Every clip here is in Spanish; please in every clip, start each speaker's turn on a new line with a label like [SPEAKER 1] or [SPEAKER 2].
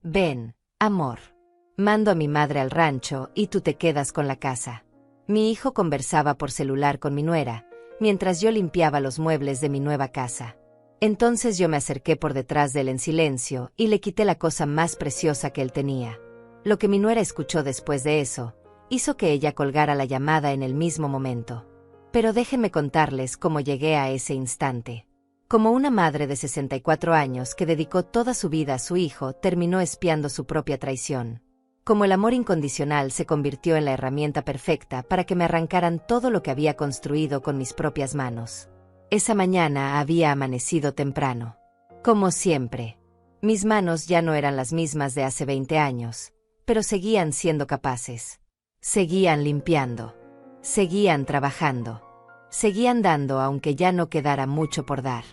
[SPEAKER 1] Ven, amor. Mando a mi madre al rancho y tú te quedas con la casa. Mi hijo conversaba por celular con mi nuera, mientras yo limpiaba los muebles de mi nueva casa. Entonces yo me acerqué por detrás de él en silencio y le quité la cosa más preciosa que él tenía. Lo que mi nuera escuchó después de eso, hizo que ella colgara la llamada en el mismo momento. Pero déjenme contarles cómo llegué a ese instante. Como una madre de 64 años que dedicó toda su vida a su hijo, terminó espiando su propia traición. Como el amor incondicional se convirtió en la herramienta perfecta para que me arrancaran todo lo que había construido con mis propias manos. Esa mañana había amanecido temprano. Como siempre. Mis manos ya no eran las mismas de hace 20 años, pero seguían siendo capaces. Seguían limpiando. Seguían trabajando. Seguían dando aunque ya no quedara mucho por dar.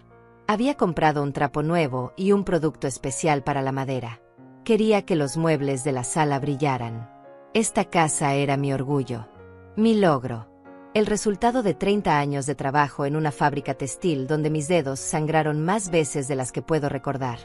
[SPEAKER 1] Había comprado un trapo nuevo y un producto especial para la madera. Quería que los muebles de la sala brillaran. Esta casa era mi orgullo. Mi logro. El resultado de 30 años de trabajo en una fábrica textil donde mis dedos sangraron más veces de las que puedo recordar.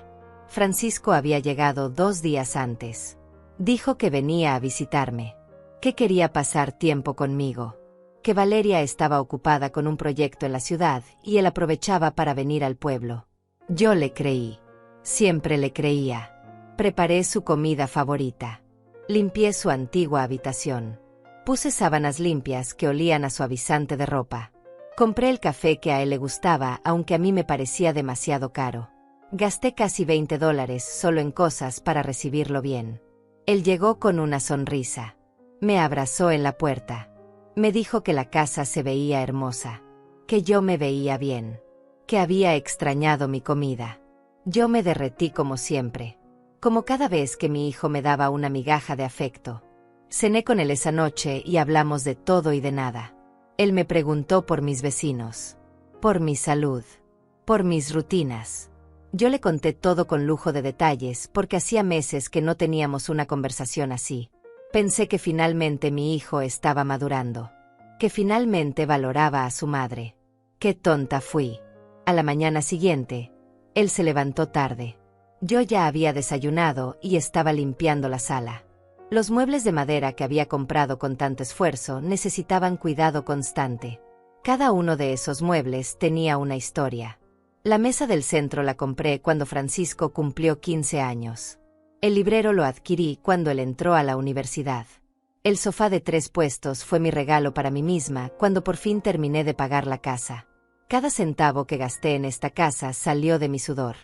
[SPEAKER 1] Francisco había llegado 2 días antes. Dijo que venía a visitarme. Que quería pasar tiempo conmigo. Que Valeria estaba ocupada con un proyecto en la ciudad y él aprovechaba para venir al pueblo. Yo le creí. Siempre le creía. Preparé su comida favorita. Limpié su antigua habitación. Puse sábanas limpias que olían a suavizante de ropa. Compré el café que a él le gustaba, aunque a mí me parecía demasiado caro. Gasté casi $20 solo en cosas para recibirlo bien. Él llegó con una sonrisa. Me abrazó en la puerta. Me dijo que la casa se veía hermosa. Que yo me veía bien. Que había extrañado mi comida. Yo me derretí como siempre. Como cada vez que mi hijo me daba una migaja de afecto. Cené con él esa noche y hablamos de todo y de nada. Él me preguntó por mis vecinos. Por mi salud. Por mis rutinas. Yo le conté todo con lujo de detalles porque hacía meses que no teníamos una conversación así. Pensé que finalmente mi hijo estaba madurando. Que finalmente valoraba a su madre. ¡Qué tonta fui! A la mañana siguiente, él se levantó tarde. Yo ya había desayunado y estaba limpiando la sala. Los muebles de madera que había comprado con tanto esfuerzo necesitaban cuidado constante. Cada uno de esos muebles tenía una historia. La mesa del centro la compré cuando Francisco cumplió 15 años. El librero lo adquirí cuando él entró a la universidad. El sofá de 3 puestos fue mi regalo para mí misma cuando por fin terminé de pagar la casa. Cada centavo que gasté en esta casa salió de mi sudor.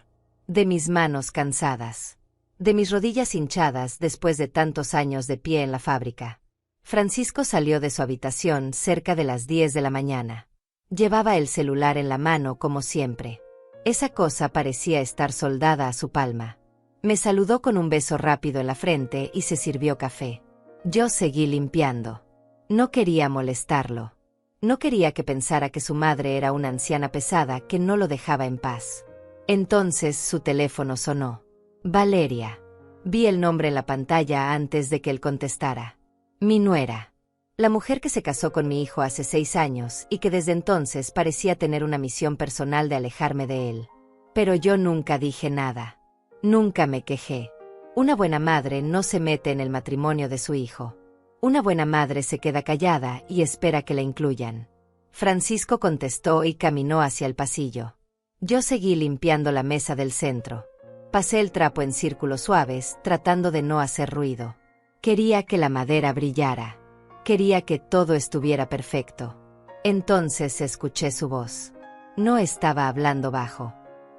[SPEAKER 1] De mis manos cansadas. De mis rodillas hinchadas después de tantos años de pie en la fábrica. Francisco salió de su habitación cerca de las 10 de la mañana. Llevaba el celular en la mano como siempre. Esa cosa parecía estar soldada a su palma. Me saludó con un beso rápido en la frente y se sirvió café. Yo seguí limpiando. No quería molestarlo. No quería que pensara que su madre era una anciana pesada que no lo dejaba en paz. Entonces su teléfono sonó. Valeria. Vi el nombre en la pantalla antes de que él contestara. Mi nuera. La mujer que se casó con mi hijo hace 6 años y que desde entonces parecía tener una misión personal de alejarme de él. Pero yo nunca dije nada. Nunca me quejé. Una buena madre no se mete en el matrimonio de su hijo. Una buena madre se queda callada y espera que la incluyan. Francisco contestó y caminó hacia el pasillo. Yo seguí limpiando la mesa del centro. Pasé el trapo en círculos suaves, tratando de no hacer ruido. Quería que la madera brillara. Quería que todo estuviera perfecto. Entonces escuché su voz. No estaba hablando bajo.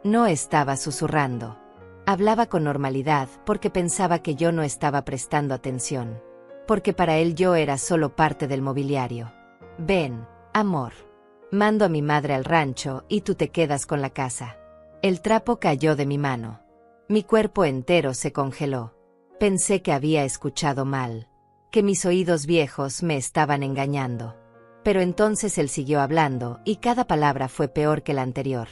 [SPEAKER 1] No estaba susurrando. Hablaba con normalidad porque pensaba que yo no estaba prestando atención. Porque para él yo era solo parte del mobiliario. Ven, amor. Mando a mi madre al rancho y tú te quedas con la casa. El trapo cayó de mi mano. Mi cuerpo entero se congeló. Pensé que había escuchado mal. Que mis oídos viejos me estaban engañando. Pero entonces él siguió hablando y cada palabra fue peor que la anterior.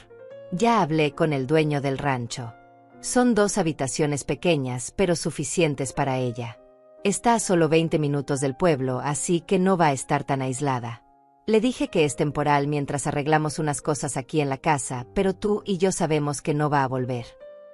[SPEAKER 1] Ya hablé con el dueño del rancho. Son 2 habitaciones pequeñas pero suficientes para ella. Está a solo 20 minutos del pueblo, así que no va a estar tan aislada. Le dije que es temporal mientras arreglamos unas cosas aquí en la casa, pero tú y yo sabemos que no va a volver.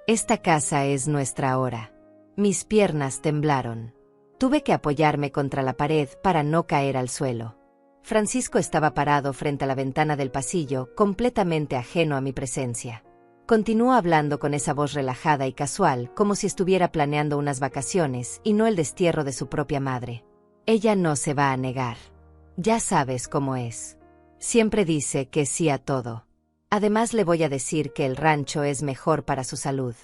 [SPEAKER 1] Esta casa es nuestra ahora. Mis piernas temblaron. Tuve que apoyarme contra la pared para no caer al suelo. Francisco estaba parado frente a la ventana del pasillo, completamente ajeno a mi presencia. Continuó hablando con esa voz relajada y casual, como si estuviera planeando unas vacaciones y no el destierro de su propia madre. Ella no se va a negar. Ya sabes cómo es. Siempre dice que sí a todo. Además le voy a decir que el rancho es mejor para su salud.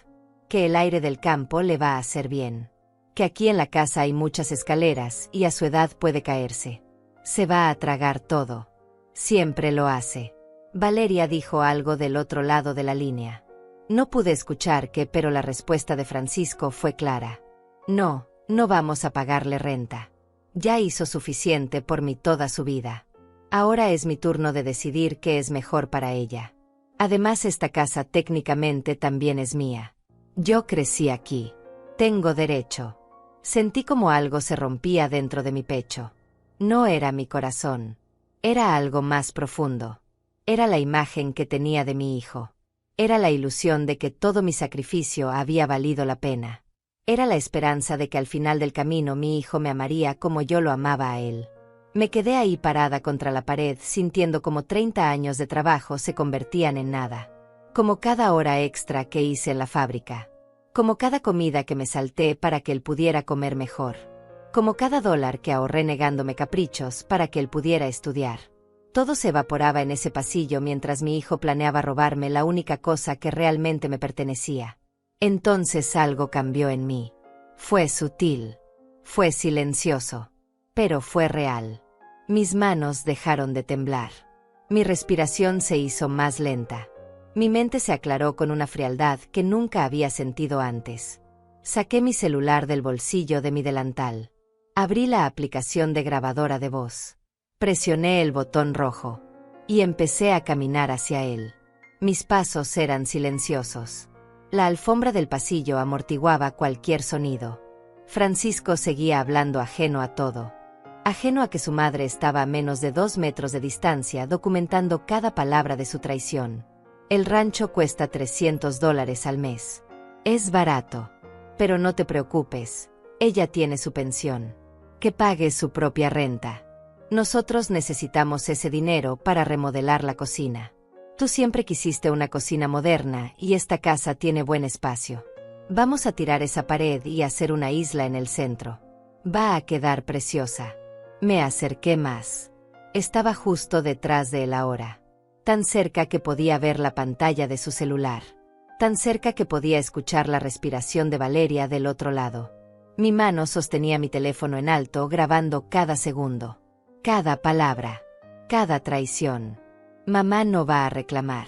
[SPEAKER 1] Que el aire del campo le va a hacer bien. Que aquí en la casa hay muchas escaleras y a su edad puede caerse. Se va a tragar todo. Siempre lo hace. Valeria dijo algo del otro lado de la línea. No pude escuchar qué, pero la respuesta de Francisco fue clara. No, no vamos a pagarle renta. Ya hizo suficiente por mí toda su vida. Ahora es mi turno de decidir qué es mejor para ella. Además, esta casa técnicamente también es mía. Yo crecí aquí. Tengo derecho. Sentí como algo se rompía dentro de mi pecho. No era mi corazón. Era algo más profundo. Era la imagen que tenía de mi hijo. Era la ilusión de que todo mi sacrificio había valido la pena. Era la esperanza de que al final del camino mi hijo me amaría como yo lo amaba a él. Me quedé ahí parada contra la pared, sintiendo como 30 años de trabajo se convertían en nada. Como cada hora extra que hice en la fábrica. Como cada comida que me salté para que él pudiera comer mejor. Como cada dólar que ahorré negándome caprichos para que él pudiera estudiar. Todo se evaporaba en ese pasillo mientras mi hijo planeaba robarme la única cosa que realmente me pertenecía. Entonces algo cambió en mí. Fue sutil. Fue silencioso. Pero fue real. Mis manos dejaron de temblar. Mi respiración se hizo más lenta. Mi mente se aclaró con una frialdad que nunca había sentido antes. Saqué mi celular del bolsillo de mi delantal. Abrí la aplicación de grabadora de voz. Presioné el botón rojo. Y empecé a caminar hacia él. Mis pasos eran silenciosos. La alfombra del pasillo amortiguaba cualquier sonido. Francisco seguía hablando ajeno a todo. Ajeno a que su madre estaba a menos de 2 metros de distancia documentando cada palabra de su traición. El rancho cuesta $300 al mes. Es barato. Pero no te preocupes, ella tiene su pensión. Que pague su propia renta. Nosotros necesitamos ese dinero para remodelar la cocina. Tú siempre quisiste una cocina moderna y esta casa tiene buen espacio. Vamos a tirar esa pared y hacer una isla en el centro. Va a quedar preciosa. Me acerqué más. Estaba justo detrás de él ahora. Tan cerca que podía ver la pantalla de su celular. Tan cerca que podía escuchar la respiración de Valeria del otro lado. Mi mano sostenía mi teléfono en alto grabando cada segundo. Cada palabra. Cada traición. Mamá no va a reclamar.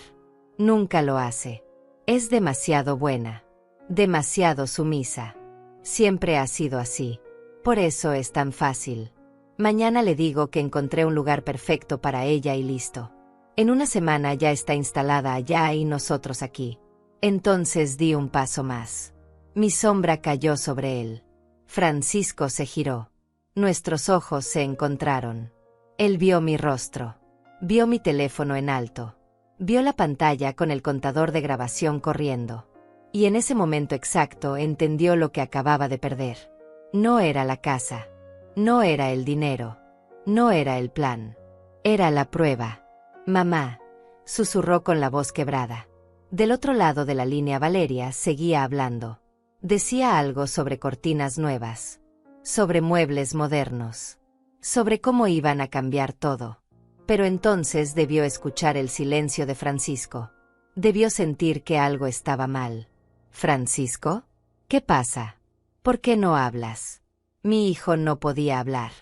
[SPEAKER 1] Nunca lo hace. Es demasiado buena. Demasiado sumisa. Siempre ha sido así. Por eso es tan fácil. Mañana le digo que encontré un lugar perfecto para ella y listo. En una semana ya está instalada allá y nosotros aquí. Entonces di un paso más. Mi sombra cayó sobre él. Francisco se giró. Nuestros ojos se encontraron. Él vio mi rostro. Vio mi teléfono en alto. Vio la pantalla con el contador de grabación corriendo. Y en ese momento exacto entendió lo que acababa de perder. No era la casa. No era el dinero. No era el plan. Era la prueba. Mamá, susurró con la voz quebrada. Del otro lado de la línea Valeria seguía hablando. Decía algo sobre cortinas nuevas. Sobre muebles modernos. Sobre cómo iban a cambiar todo. Pero entonces debió escuchar el silencio de Francisco. Debió sentir que algo estaba mal. ¿Francisco? ¿Qué pasa? ¿Por qué no hablas? Mi hijo no podía hablar.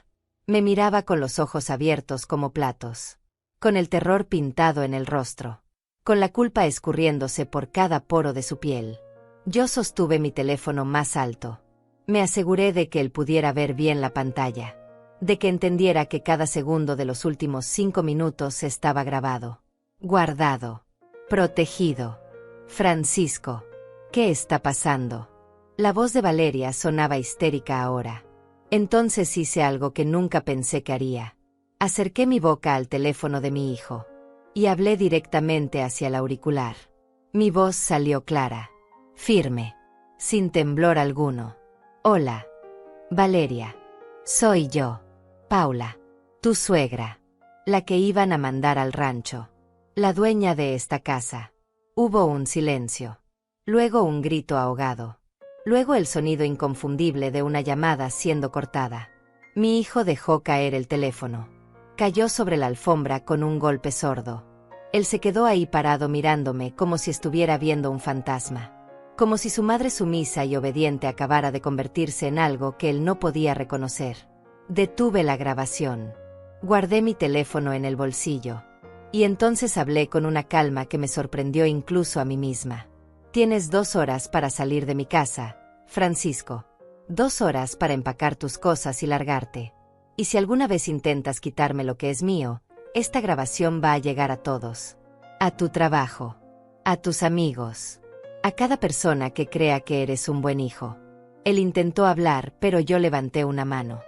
[SPEAKER 1] Me miraba con los ojos abiertos como platos. Con el terror pintado en el rostro. Con la culpa escurriéndose por cada poro de su piel. Yo sostuve mi teléfono más alto. Me aseguré de que él pudiera ver bien la pantalla. De que entendiera que cada segundo de los últimos 5 minutos estaba grabado. Guardado. Protegido. Francisco. ¿Qué está pasando? La voz de Valeria sonaba histérica ahora. Entonces hice algo que nunca pensé que haría. Acerqué mi boca al teléfono de mi hijo. Y hablé directamente hacia el auricular. Mi voz salió clara. Firme. Sin temblor alguno. Hola, Valeria. Soy yo, Paula, tu suegra, la que iban a mandar al rancho, la dueña de esta casa. Hubo un silencio. Luego un grito ahogado. Luego el sonido inconfundible de una llamada siendo cortada. Mi hijo dejó caer el teléfono. Cayó sobre la alfombra con un golpe sordo. Él se quedó ahí parado mirándome como si estuviera viendo un fantasma. Como si su madre sumisa y obediente acabara de convertirse en algo que él no podía reconocer. Detuve la grabación. Guardé mi teléfono en el bolsillo. Y entonces hablé con una calma que me sorprendió incluso a mí misma. Tienes 2 horas para salir de mi casa, Francisco. 2 horas para empacar tus cosas y largarte. Y si alguna vez intentas quitarme lo que es mío, esta grabación va a llegar a todos. A tu trabajo. A tus amigos. A cada persona que crea que eres un buen hijo. Él intentó hablar, pero yo levanté una mano.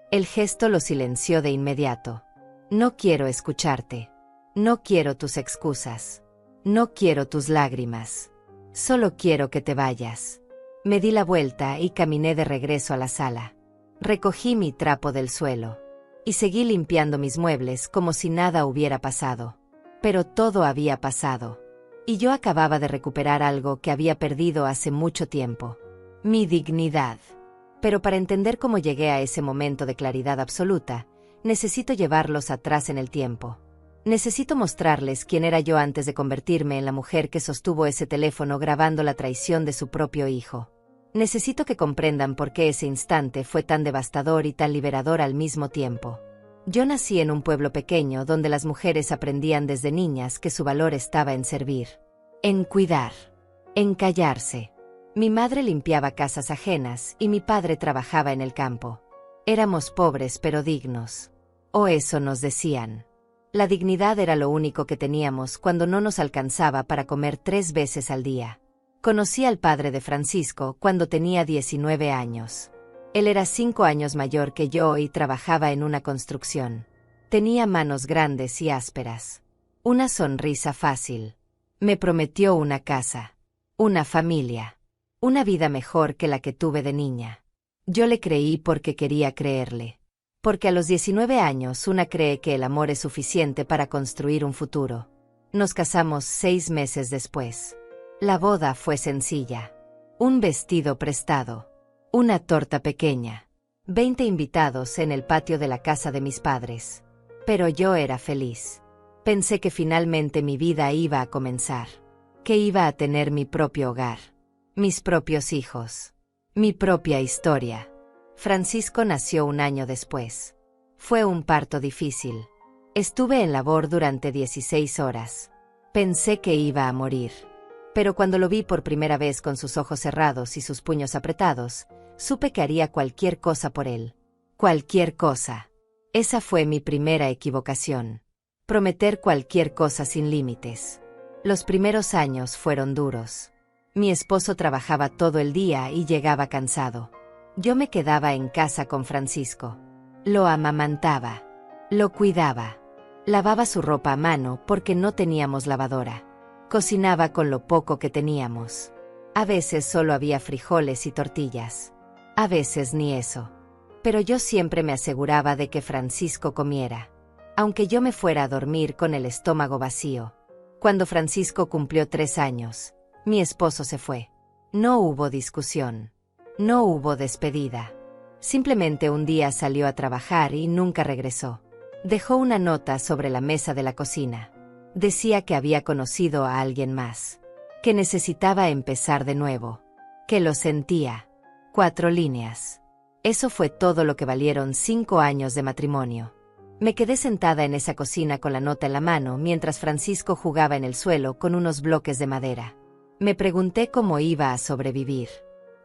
[SPEAKER 1] El gesto lo silenció de inmediato. No quiero escucharte. No quiero tus excusas. No quiero tus lágrimas. Solo quiero que te vayas. Me di la vuelta y caminé de regreso a la sala. Recogí mi trapo del suelo. Y seguí limpiando mis muebles como si nada hubiera pasado. Pero todo había pasado. Y yo acababa de recuperar algo que había perdido hace mucho tiempo. Mi dignidad. Pero para entender cómo llegué a ese momento de claridad absoluta, necesito llevarlos atrás en el tiempo. Necesito mostrarles quién era yo antes de convertirme en la mujer que sostuvo ese teléfono grabando la traición de su propio hijo. Necesito que comprendan por qué ese instante fue tan devastador y tan liberador al mismo tiempo. Yo nací en un pueblo pequeño donde las mujeres aprendían desde niñas que su valor estaba en servir, en cuidar, en callarse. Mi madre limpiaba casas ajenas y mi padre trabajaba en el campo. Éramos pobres pero dignos. O eso nos decían. La dignidad era lo único que teníamos cuando no nos alcanzaba para comer 3 veces al día. Conocí al padre de Francisco cuando tenía 19 años. Él era 5 años mayor que yo y trabajaba en una construcción. Tenía manos grandes y ásperas. Una sonrisa fácil. Me prometió una casa. Una familia. Una vida mejor que la que tuve de niña. Yo le creí porque quería creerle. Porque a los 19 años una cree que el amor es suficiente para construir un futuro. Nos casamos 6 meses después. La boda fue sencilla. Un vestido prestado. Una torta pequeña. 20 invitados en el patio de la casa de mis padres. Pero yo era feliz. Pensé que finalmente mi vida iba a comenzar. Que iba a tener mi propio hogar. Mis propios hijos. Mi propia historia. Francisco nació un año después. Fue un parto difícil. Estuve en labor durante 16 horas. Pensé que iba a morir. Pero cuando lo vi por primera vez con sus ojos cerrados y sus puños apretados, supe que haría cualquier cosa por él. Cualquier cosa. Esa fue mi primera equivocación. Prometer cualquier cosa sin límites. Los primeros años fueron duros. Mi esposo trabajaba todo el día y llegaba cansado. Yo me quedaba en casa con Francisco. Lo amamantaba. Lo cuidaba. Lavaba su ropa a mano porque no teníamos lavadora. Cocinaba con lo poco que teníamos. A veces solo había frijoles y tortillas. A veces ni eso. Pero yo siempre me aseguraba de que Francisco comiera. Aunque yo me fuera a dormir con el estómago vacío. Cuando Francisco cumplió 3 años, mi esposo se fue. No hubo discusión. No hubo despedida. Simplemente un día salió a trabajar y nunca regresó. Dejó una nota sobre la mesa de la cocina. Decía que había conocido a alguien más. Que necesitaba empezar de nuevo. Que lo sentía. 4 líneas. Eso fue todo lo que valieron 5 años de matrimonio. Me quedé sentada en esa cocina con la nota en la mano mientras Francisco jugaba en el suelo con unos bloques de madera. Me pregunté cómo iba a sobrevivir.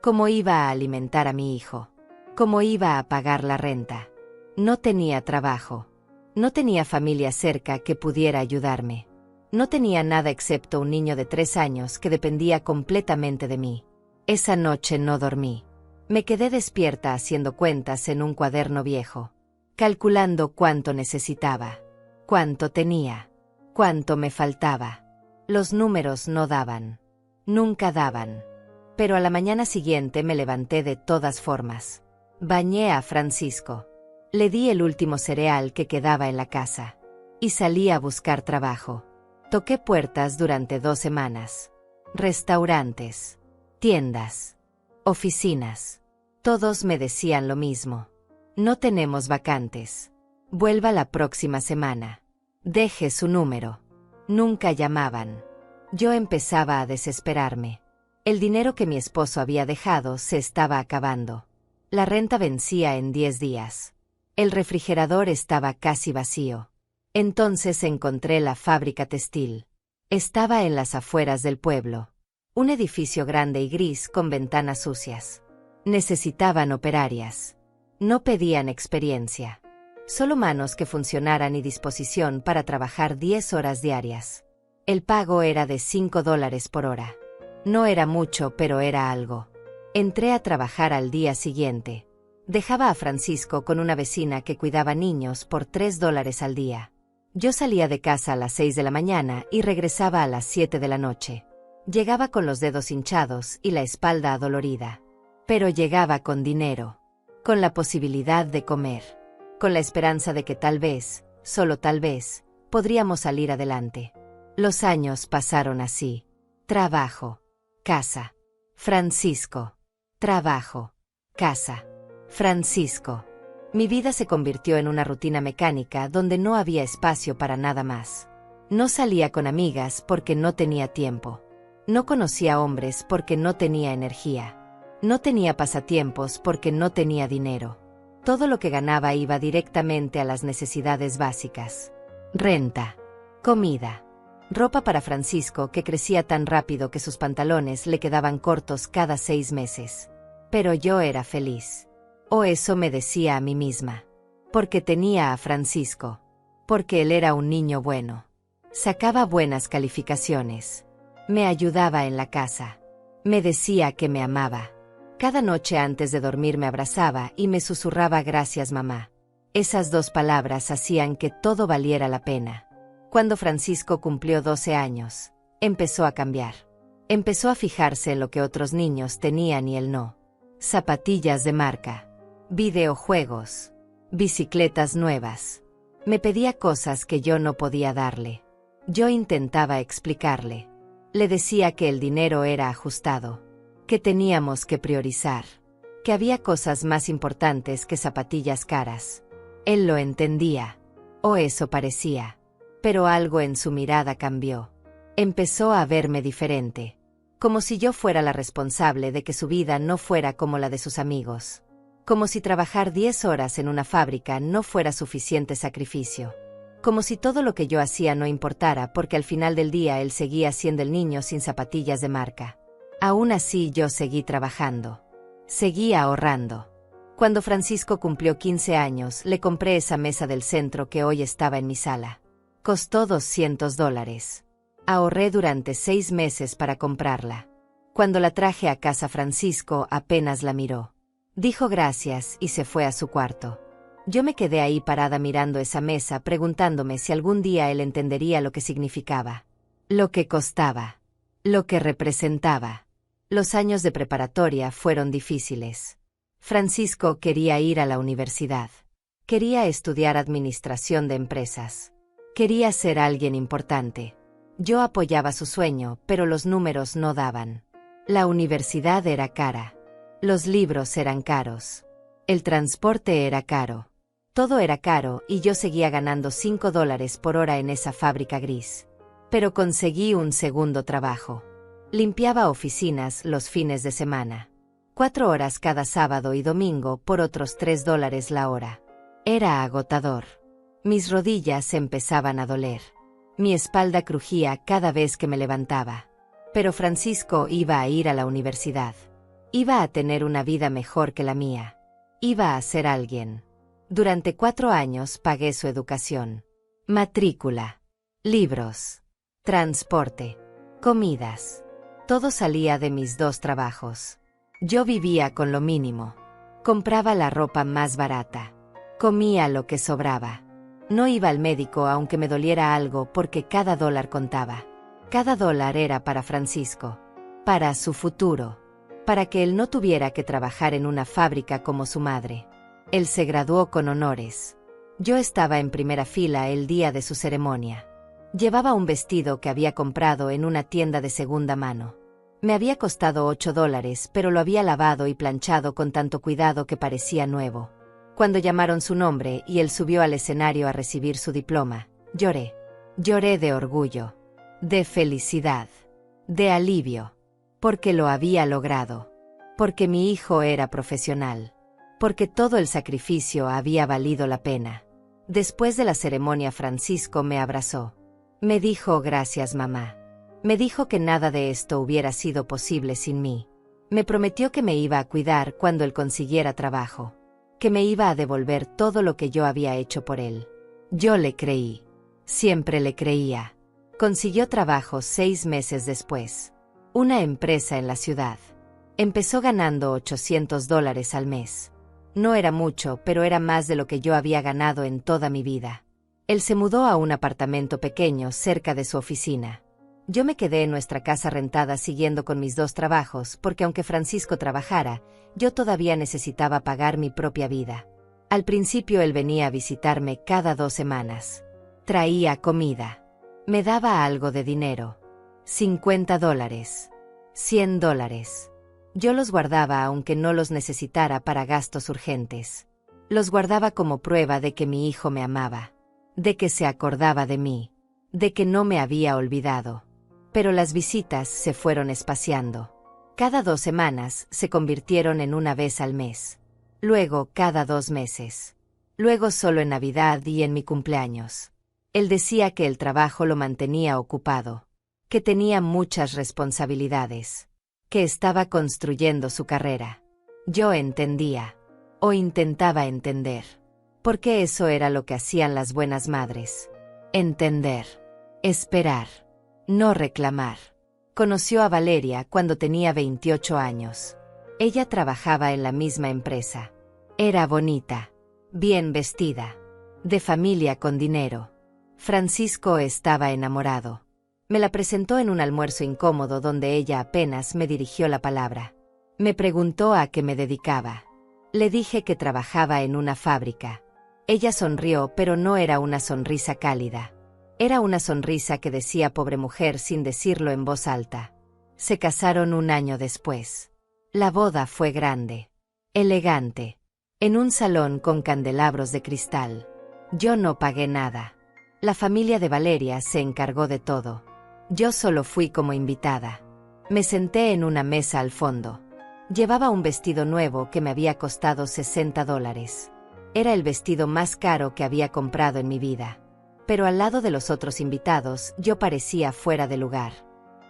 [SPEAKER 1] Cómo iba a alimentar a mi hijo. Cómo iba a pagar la renta. No tenía trabajo. No tenía familia cerca que pudiera ayudarme. No tenía nada excepto un niño de 3 años que dependía completamente de mí. Esa noche no dormí. Me quedé despierta haciendo cuentas en un cuaderno viejo. Calculando cuánto necesitaba. Cuánto tenía. Cuánto me faltaba. Los números no daban. Nunca daban. Pero a la mañana siguiente me levanté de todas formas. Bañé a Francisco. Le di el último cereal que quedaba en la casa. Y salí a buscar trabajo. Toqué puertas durante 2 semanas. Restaurantes, tiendas, oficinas. Todos me decían lo mismo. No tenemos vacantes. Vuelva la próxima semana. Deje su número. Nunca llamaban. Yo empezaba a desesperarme. El dinero que mi esposo había dejado se estaba acabando. La renta vencía en 10 días. El refrigerador estaba casi vacío. Entonces encontré la fábrica textil. Estaba en las afueras del pueblo. Un edificio grande y gris con ventanas sucias. Necesitaban operarias. No pedían experiencia. Solo manos que funcionaran y disposición para trabajar 10 horas diarias. El pago era de $5 por hora. No era mucho, pero era algo. Entré a trabajar al día siguiente. Dejaba a Francisco con una vecina que cuidaba niños por $3 al día. Yo salía de casa a las 6 de la mañana y regresaba a las 7 de la noche. Llegaba con los dedos hinchados y la espalda adolorida. Pero llegaba con dinero. Con la posibilidad de comer. Con la esperanza de que tal vez, solo tal vez, podríamos salir adelante. Los años pasaron así. Trabajo. Casa. Francisco. Trabajo. Casa. Francisco. Mi vida se convirtió en una rutina mecánica donde no había espacio para nada más. No salía con amigas porque no tenía tiempo. No conocía hombres porque no tenía energía. No tenía pasatiempos porque no tenía dinero. Todo lo que ganaba iba directamente a las necesidades básicas. Renta. Comida. Ropa para Francisco, que crecía tan rápido que sus pantalones le quedaban cortos cada 6 meses. Pero yo era feliz. O eso me decía a mí misma. Porque tenía a Francisco. Porque él era un niño bueno. Sacaba buenas calificaciones. Me ayudaba en la casa. Me decía que me amaba. Cada noche antes de dormir me abrazaba y me susurraba gracias mamá. Esas 2 palabras hacían que todo valiera la pena. Cuando Francisco cumplió 12 años, empezó a cambiar. Empezó a fijarse en lo que otros niños tenían y él no. Zapatillas de marca. Videojuegos. Bicicletas nuevas. Me pedía cosas que yo no podía darle. Yo intentaba explicarle. Le decía que el dinero era ajustado. Que teníamos que priorizar. Que había cosas más importantes que zapatillas caras. Él lo entendía. O eso parecía. Pero algo en su mirada cambió. Empezó a verme diferente. Como si yo fuera la responsable de que su vida no fuera como la de sus amigos. Como si trabajar 10 horas en una fábrica no fuera suficiente sacrificio. Como si todo lo que yo hacía no importara porque al final del día él seguía siendo el niño sin zapatillas de marca. Aún así yo seguí trabajando. Seguí ahorrando. Cuando Francisco cumplió 15 años, le compré esa mesa del centro que hoy estaba en mi sala. Costó $200. Ahorré durante 6 meses para comprarla. Cuando la traje a casa, Francisco apenas la miró. Dijo gracias y se fue a su cuarto. Yo me quedé ahí parada mirando esa mesa, preguntándome si algún día él entendería lo que significaba. Lo que costaba. Lo que representaba. Los años de preparatoria fueron difíciles. Francisco quería ir a la universidad. Quería estudiar administración de empresas. Quería ser alguien importante. Yo apoyaba su sueño, pero los números no daban. La universidad era cara. Los libros eran caros. El transporte era caro. Todo era caro y yo seguía ganando $5 por hora en esa fábrica gris. Pero conseguí un segundo trabajo. Limpiaba oficinas los fines de semana. 4 horas cada sábado y domingo por otros $3 la hora. Era agotador. Mis rodillas empezaban a doler. Mi espalda crujía cada vez que me levantaba. Pero Francisco iba a ir a la universidad. Iba a tener una vida mejor que la mía. Iba a ser alguien. Durante 4 años pagué su educación. Matrícula. Libros. Transporte. Comidas. Todo salía de mis 2 trabajos. Yo vivía con lo mínimo. Compraba la ropa más barata. Comía lo que sobraba. No iba al médico aunque me doliera algo porque cada dólar contaba. Cada dólar era para Francisco. Para su futuro. para que él no tuviera que trabajar en una fábrica como su madre. Él se graduó con honores. Yo estaba en primera fila el día de su ceremonia. Llevaba un vestido que había comprado en una tienda de segunda mano. Me había costado $8, pero lo había lavado y planchado con tanto cuidado que parecía nuevo. Cuando llamaron su nombre y él subió al escenario a recibir su diploma, lloré. Lloré de orgullo, de felicidad, de alivio, porque lo había logrado, porque mi hijo era profesional, porque todo el sacrificio había valido la pena. Después de la ceremonia, Francisco me abrazó. Me dijo gracias, mamá. Me dijo que nada de esto hubiera sido posible sin mí. Me prometió que me iba a cuidar cuando él consiguiera trabajo, que me iba a devolver todo lo que yo había hecho por él. Yo le creí. Siempre le creía. Consiguió trabajo 6 meses después. Una empresa en la ciudad. Empezó ganando $800 al mes. No era mucho, pero era más de lo que yo había ganado en toda mi vida. Él se mudó a un apartamento pequeño cerca de su oficina. Yo me quedé en nuestra casa rentada siguiendo con mis 2 trabajos, porque aunque Francisco trabajara, yo todavía necesitaba pagar mi propia vida. Al principio él venía a visitarme cada 2 semanas. Traía comida. Me daba algo de dinero. $50, $100. Yo los guardaba aunque no los necesitara para gastos urgentes. Los guardaba como prueba de que mi hijo me amaba, de que se acordaba de mí, de que no me había olvidado. Pero las visitas se fueron espaciando. Cada 2 semanas se convirtieron en una vez al mes. Luego cada 2 meses. Luego solo en Navidad y en mi cumpleaños. Él decía que el trabajo lo mantenía ocupado, que tenía muchas responsabilidades, que estaba construyendo su carrera. Yo entendía, o intentaba entender, porque eso era lo que hacían las buenas madres. Entender, esperar, no reclamar. Conoció a Valeria cuando tenía 28 años. Ella trabajaba en la misma empresa. Era bonita, bien vestida, de familia con dinero. Francisco estaba enamorado. Me la presentó en un almuerzo incómodo donde ella apenas me dirigió la palabra. Me preguntó a qué me dedicaba. Le dije que trabajaba en una fábrica. Ella sonrió, pero no era una sonrisa cálida. Era una sonrisa que decía pobre mujer sin decirlo en voz alta. Se casaron 1 año después. La boda fue grande, elegante, en un salón con candelabros de cristal. Yo no pagué nada. La familia de Valeria se encargó de todo. Yo solo fui como invitada. Me senté en una mesa al fondo. Llevaba un vestido nuevo que me había costado $60. Era el vestido más caro que había comprado en mi vida. Pero al lado de los otros invitados, yo parecía fuera de lugar.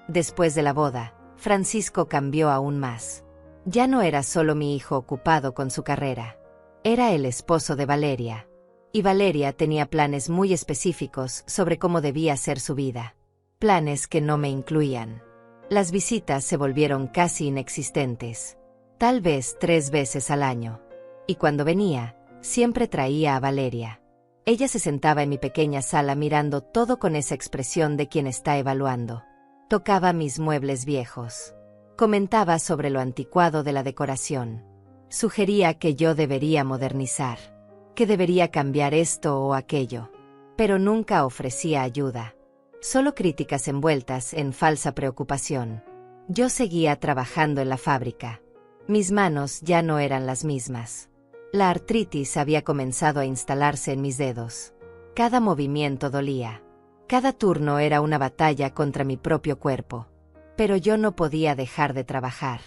[SPEAKER 1] Después de la boda, Francisco cambió aún más. Ya no era solo mi hijo ocupado con su carrera. Era el esposo de Valeria. Y Valeria tenía planes muy específicos sobre cómo debía ser su vida. Planes que no me incluían. Las visitas se volvieron casi inexistentes. Tal vez 3 veces al año. Y cuando venía, siempre traía a Valeria. Ella se sentaba en mi pequeña sala mirando todo con esa expresión de quien está evaluando. Tocaba mis muebles viejos. Comentaba sobre lo anticuado de la decoración. Sugería que yo debería modernizar, que debería cambiar esto o aquello. Pero nunca ofrecía ayuda. Solo críticas envueltas en falsa preocupación. Yo seguía trabajando en la fábrica. Mis manos ya no eran las mismas. La artritis había comenzado a instalarse en mis dedos. Cada movimiento dolía. Cada turno era una batalla contra mi propio cuerpo. Pero yo no podía dejar de trabajar.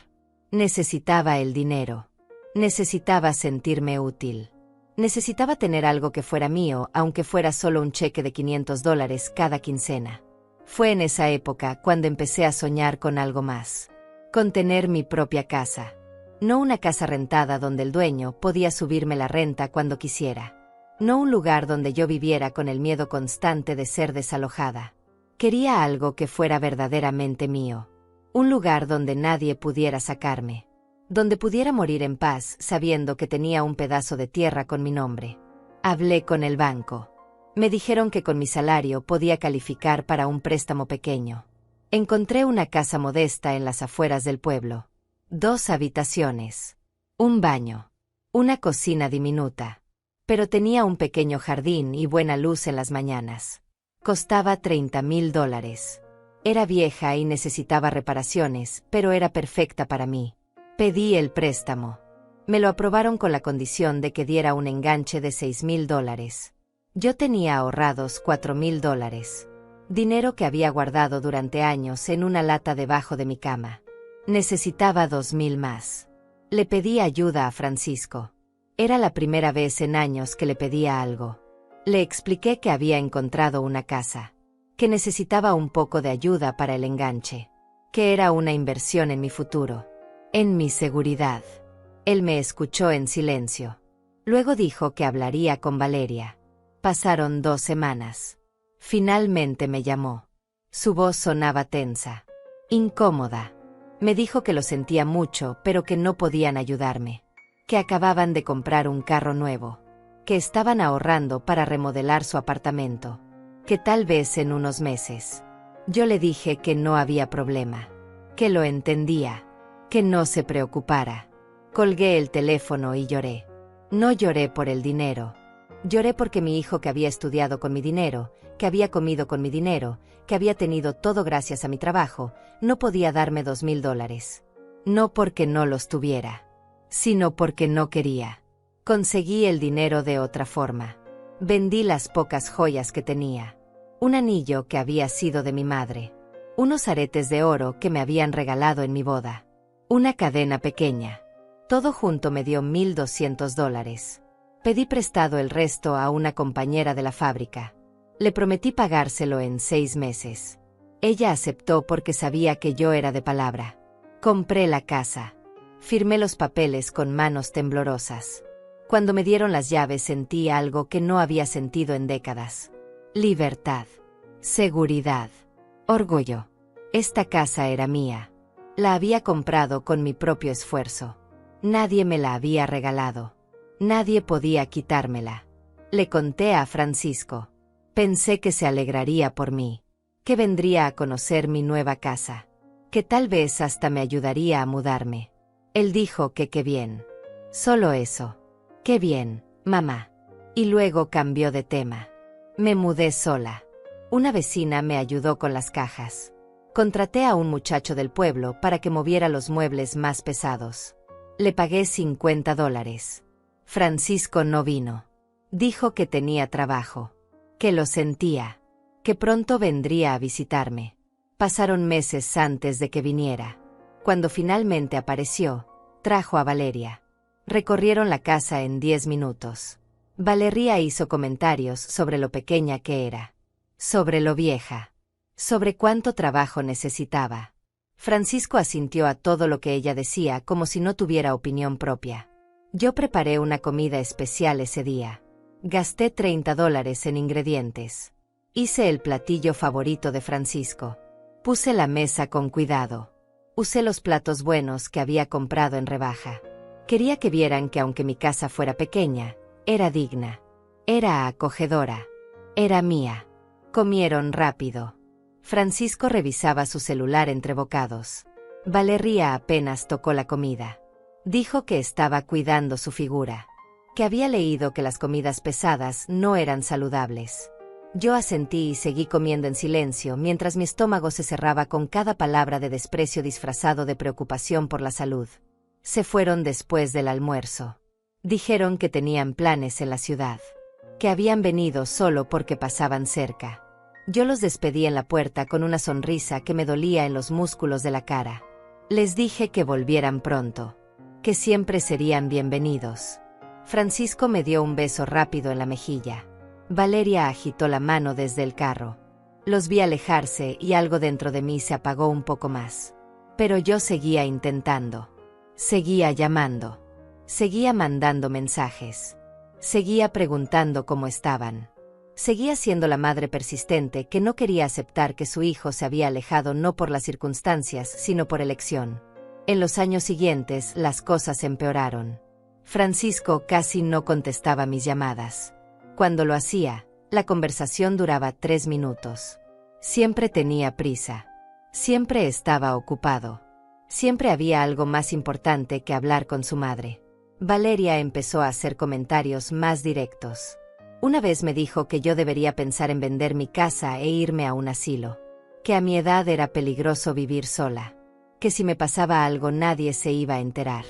[SPEAKER 1] Necesitaba el dinero. Necesitaba sentirme útil. Necesitaba tener algo que fuera mío, aunque fuera solo un cheque de $500 cada quincena. Fue en esa época cuando empecé a soñar con algo más. Con tener mi propia casa. No una casa rentada donde el dueño podía subirme la renta cuando quisiera. No un lugar donde yo viviera con el miedo constante de ser desalojada. Quería algo que fuera verdaderamente mío. Un lugar donde nadie pudiera sacarme. Donde pudiera morir en paz sabiendo que tenía un pedazo de tierra con mi nombre. Hablé con el banco. Me dijeron que con mi salario podía calificar para un préstamo pequeño. Encontré una casa modesta en las afueras del pueblo. 2 habitaciones, un baño, una cocina diminuta. Pero tenía un pequeño jardín y buena luz en las mañanas. Costaba $30,000. Era vieja y necesitaba reparaciones, pero era perfecta para mí. Pedí el préstamo. Me lo aprobaron con la condición de que diera un enganche de $6,000. Yo tenía ahorrados $4,000, dinero que había guardado durante años en una lata debajo de mi cama. Necesitaba $2,000 más. Le pedí ayuda a Francisco. Era la primera vez en años que le pedía algo. Le expliqué que había encontrado una casa, que necesitaba un poco de ayuda para el enganche, que era una inversión en mi futuro, en mi seguridad. Él me escuchó en silencio. Luego dijo que hablaría con Valeria. Pasaron 2 semanas. Finalmente me llamó. Su voz sonaba tensa, incómoda. Me dijo que lo sentía mucho, pero que no podían ayudarme, que acababan de comprar un carro nuevo, que estaban ahorrando para remodelar su apartamento, que tal vez en unos meses. Yo le dije que no había problema, que lo entendía, que no se preocupara. Colgué el teléfono y lloré. No lloré por el dinero. Lloré porque mi hijo, que había estudiado con mi dinero, que había comido con mi dinero, que había tenido todo gracias a mi trabajo, no podía darme $2,000. No porque no los tuviera, sino porque no quería. Conseguí el dinero de otra forma. Vendí las pocas joyas que tenía. Un anillo que había sido de mi madre. Unos aretes de oro que me habían regalado en mi boda. Una cadena pequeña. Todo junto me dio $1,200. Pedí prestado el resto a una compañera de la fábrica. Le prometí pagárselo en 6 meses. Ella aceptó porque sabía que yo era de palabra. Compré la casa. Firmé los papeles con manos temblorosas. Cuando me dieron las llaves sentí algo que no había sentido en décadas. Libertad. Seguridad. Orgullo. Esta casa era mía. La había comprado con mi propio esfuerzo. Nadie me la había regalado. Nadie podía quitármela. Le conté a Francisco. Pensé que se alegraría por mí, que vendría a conocer mi nueva casa, que tal vez hasta me ayudaría a mudarme. Él dijo que qué bien. Solo eso. Qué bien, mamá. Y luego cambió de tema. Me mudé sola. Una vecina me ayudó con las cajas. Contraté a un muchacho del pueblo para que moviera los muebles más pesados. Le pagué $50. Francisco no vino. Dijo que tenía trabajo, que lo sentía, que pronto vendría a visitarme. Pasaron meses antes de que viniera. Cuando finalmente apareció, trajo a Valeria. Recorrieron la casa en 10 minutos. Valeria hizo comentarios sobre lo pequeña que era, sobre lo vieja, sobre cuánto trabajo necesitaba. Francisco asintió a todo lo que ella decía como si no tuviera opinión propia. Yo preparé una comida especial ese día. Gasté $30 en ingredientes. Hice el platillo favorito de Francisco. Puse la mesa con cuidado. Usé los platos buenos que había comprado en rebaja. Quería que vieran que aunque mi casa fuera pequeña, era digna. Era acogedora. Era mía. Comieron rápido. Francisco revisaba su celular entre bocados. Valeria apenas tocó la comida. Dijo que estaba cuidando su figura, que había leído que las comidas pesadas no eran saludables. Yo asentí y seguí comiendo en silencio mientras mi estómago se cerraba con cada palabra de desprecio disfrazado de preocupación por la salud. Se fueron después del almuerzo. Dijeron que tenían planes en la ciudad, que habían venido solo porque pasaban cerca. Yo los despedí en la puerta con una sonrisa que me dolía en los músculos de la cara. Les dije que volvieran pronto, que siempre serían bienvenidos. Francisco me dio un beso rápido en la mejilla. Valeria agitó la mano desde el carro. Los vi alejarse y algo dentro de mí se apagó un poco más. Pero yo seguía intentando. Seguía llamando. Seguía mandando mensajes. Seguía preguntando cómo estaban. Seguía siendo la madre persistente que no quería aceptar que su hijo se había alejado no por las circunstancias, sino por elección. En los años siguientes, las cosas empeoraron. Francisco casi no contestaba mis llamadas. Cuando lo hacía, la conversación duraba 3 minutos. Siempre tenía prisa. Siempre estaba ocupado. Siempre había algo más importante que hablar con su madre. Valeria empezó a hacer comentarios más directos. Una vez me dijo que yo debería pensar en vender mi casa e irme a un asilo. Que a mi edad era peligroso vivir sola. Que si me pasaba algo nadie se iba a enterar.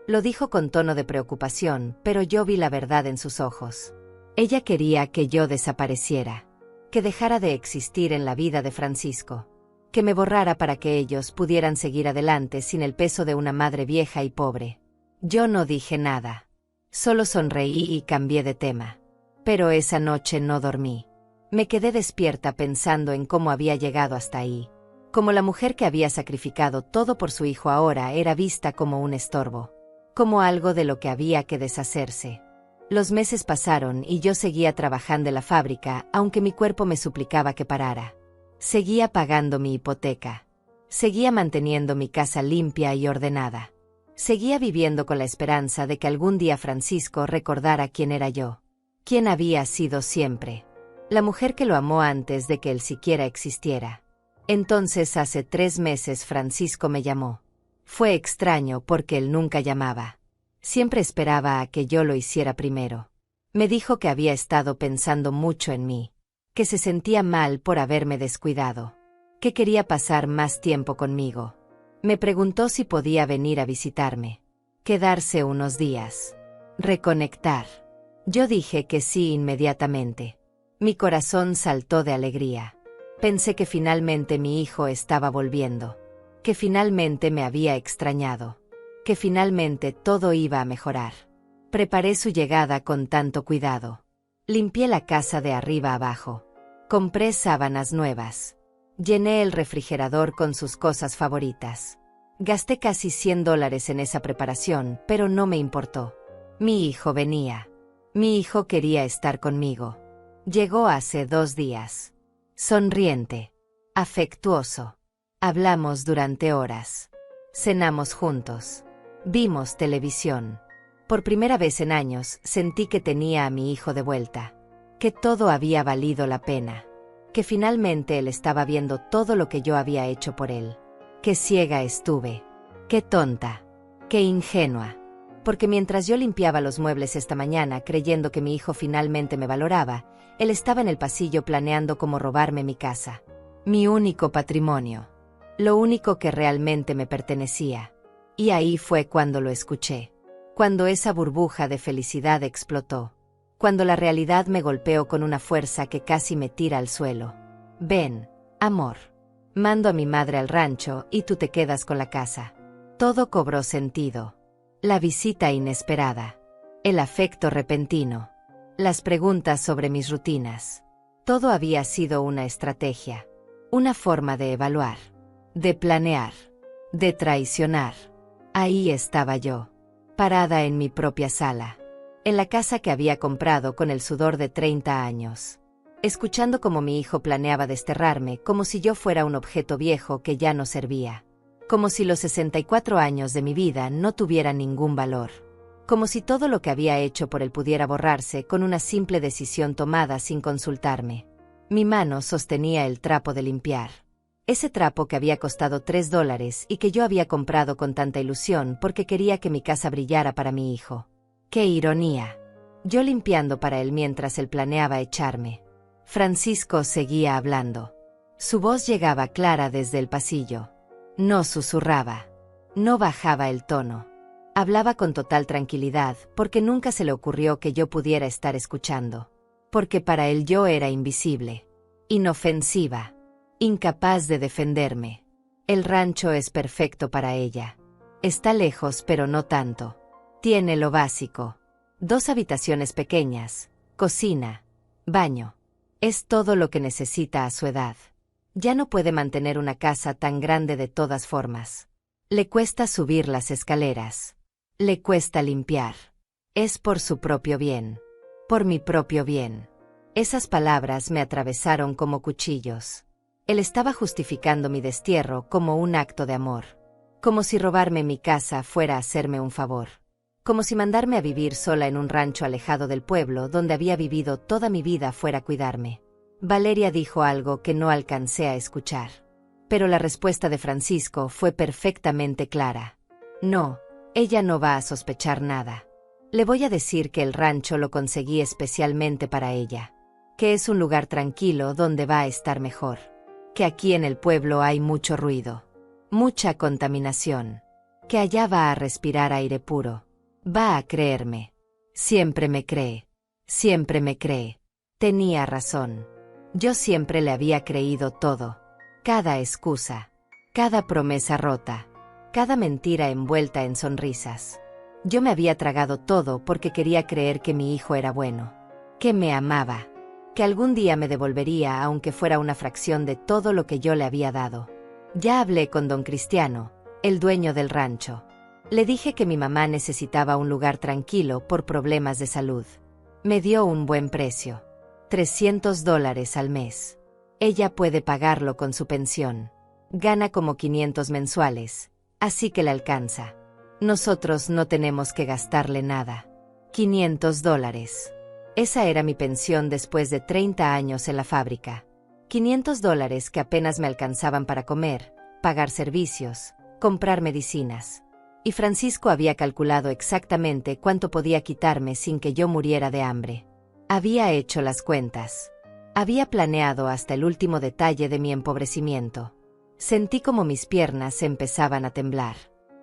[SPEAKER 1] Lo dijo con tono de preocupación, pero yo vi la verdad en sus ojos. Ella quería que yo desapareciera. Que dejara de existir en la vida de Francisco. Que me borrara para que ellos pudieran seguir adelante sin el peso de una madre vieja y pobre. Yo no dije nada. Solo sonreí y cambié de tema. Pero esa noche no dormí. Me quedé despierta pensando en cómo había llegado hasta ahí. Como la mujer que había sacrificado todo por su hijo ahora era vista como un estorbo. Como algo de lo que había que deshacerse. Los meses pasaron y yo seguía trabajando en la fábrica, aunque mi cuerpo me suplicaba que parara. Seguía pagando mi hipoteca. Seguía manteniendo mi casa limpia y ordenada. Seguía viviendo con la esperanza de que algún día Francisco recordara quién era yo. Quién había sido siempre. La mujer que lo amó antes de que él siquiera existiera. Entonces hace 3 meses Francisco me llamó. Fue extraño porque él nunca llamaba. Siempre esperaba a que yo lo hiciera primero. Me dijo que había estado pensando mucho en mí. Que se sentía mal por haberme descuidado. Que quería pasar más tiempo conmigo. Me preguntó si podía venir a visitarme. Quedarse unos días. Reconectar. Yo dije que sí inmediatamente. Mi corazón saltó de alegría. Pensé que finalmente mi hijo estaba volviendo. Que finalmente me había extrañado. Que finalmente todo iba a mejorar. Preparé su llegada con tanto cuidado. Limpié la casa de arriba abajo. Compré sábanas nuevas. Llené el refrigerador con sus cosas favoritas. Gasté casi $100 en esa preparación, pero no me importó. Mi hijo venía. Mi hijo quería estar conmigo. Llegó hace 2 días. Sonriente. Afectuoso. Hablamos durante horas. Cenamos juntos. Vimos televisión. Por primera vez en años sentí que tenía a mi hijo de vuelta. Que todo había valido la pena. Que finalmente él estaba viendo todo lo que yo había hecho por él. Qué ciega estuve. Qué tonta. Qué ingenua. Porque mientras yo limpiaba los muebles esta mañana creyendo que mi hijo finalmente me valoraba, él estaba en el pasillo planeando cómo robarme mi casa. Mi único patrimonio. Lo único que realmente me pertenecía. Y ahí fue cuando lo escuché. Cuando esa burbuja de felicidad explotó. Cuando la realidad me golpeó con una fuerza que casi me tira al suelo. Ven, amor. Mando a mi madre al rancho y tú te quedas con la casa. Todo cobró sentido. La visita inesperada. El afecto repentino. Las preguntas sobre mis rutinas. Todo había sido una estrategia. Una forma de evaluar. De planear. De traicionar. Ahí estaba yo. Parada en mi propia sala. En la casa que había comprado con el sudor de 30 años. Escuchando cómo mi hijo planeaba desterrarme, como si yo fuera un objeto viejo que ya no servía. Como si los 64 años de mi vida no tuvieran ningún valor. Como si todo lo que había hecho por él pudiera borrarse con una simple decisión tomada sin consultarme. Mi mano sostenía el trapo de limpiar. Ese trapo que había costado $3 y que yo había comprado con tanta ilusión porque quería que mi casa brillara para mi hijo. ¡Qué ironía! Yo limpiando para él mientras él planeaba echarme. Francisco seguía hablando. Su voz llegaba clara desde el pasillo. No susurraba. No bajaba el tono. Hablaba con total tranquilidad porque nunca se le ocurrió que yo pudiera estar escuchando. Porque para él yo era invisible. Inofensiva. Incapaz de defenderme. El rancho es perfecto para ella. Está lejos pero no tanto. Tiene lo básico. 2 habitaciones pequeñas, cocina, baño. Es todo lo que necesita a su edad. Ya no puede mantener una casa tan grande de todas formas. Le cuesta subir las escaleras. Le cuesta limpiar. Es por su propio bien. Por mi propio bien. Esas palabras me atravesaron como cuchillos. Él estaba justificando mi destierro como un acto de amor. Como si robarme mi casa fuera a hacerme un favor. Como si mandarme a vivir sola en un rancho alejado del pueblo donde había vivido toda mi vida fuera a cuidarme. Valeria dijo algo que no alcancé a escuchar. Pero la respuesta de Francisco fue perfectamente clara. No, ella no va a sospechar nada. Le voy a decir que el rancho lo conseguí especialmente para ella. Que es un lugar tranquilo donde va a estar mejor. Que aquí en el pueblo hay mucho ruido. Mucha contaminación. Que allá va a respirar aire puro. Va a creerme. Siempre me cree. Siempre me cree. Tenía razón. Yo siempre le había creído todo. Cada excusa. Cada promesa rota. Cada mentira envuelta en sonrisas. Yo me había tragado todo porque quería creer que mi hijo era bueno. Que me amaba. Que algún día me devolvería aunque fuera una fracción de todo lo que yo le había dado. Ya hablé con don Cristiano, el dueño del rancho. Le dije que mi mamá necesitaba un lugar tranquilo por problemas de salud. Me dio un buen precio. $300 al mes. Ella puede pagarlo con su pensión. Gana como 500 mensuales, así que le alcanza. Nosotros no tenemos que gastarle nada. $500. Esa era mi pensión después de 30 años en la fábrica. $500 que apenas me alcanzaban para comer, pagar servicios, comprar medicinas. Y Francisco había calculado exactamente cuánto podía quitarme sin que yo muriera de hambre. Había hecho las cuentas. Había planeado hasta el último detalle de mi empobrecimiento. Sentí como mis piernas empezaban a temblar.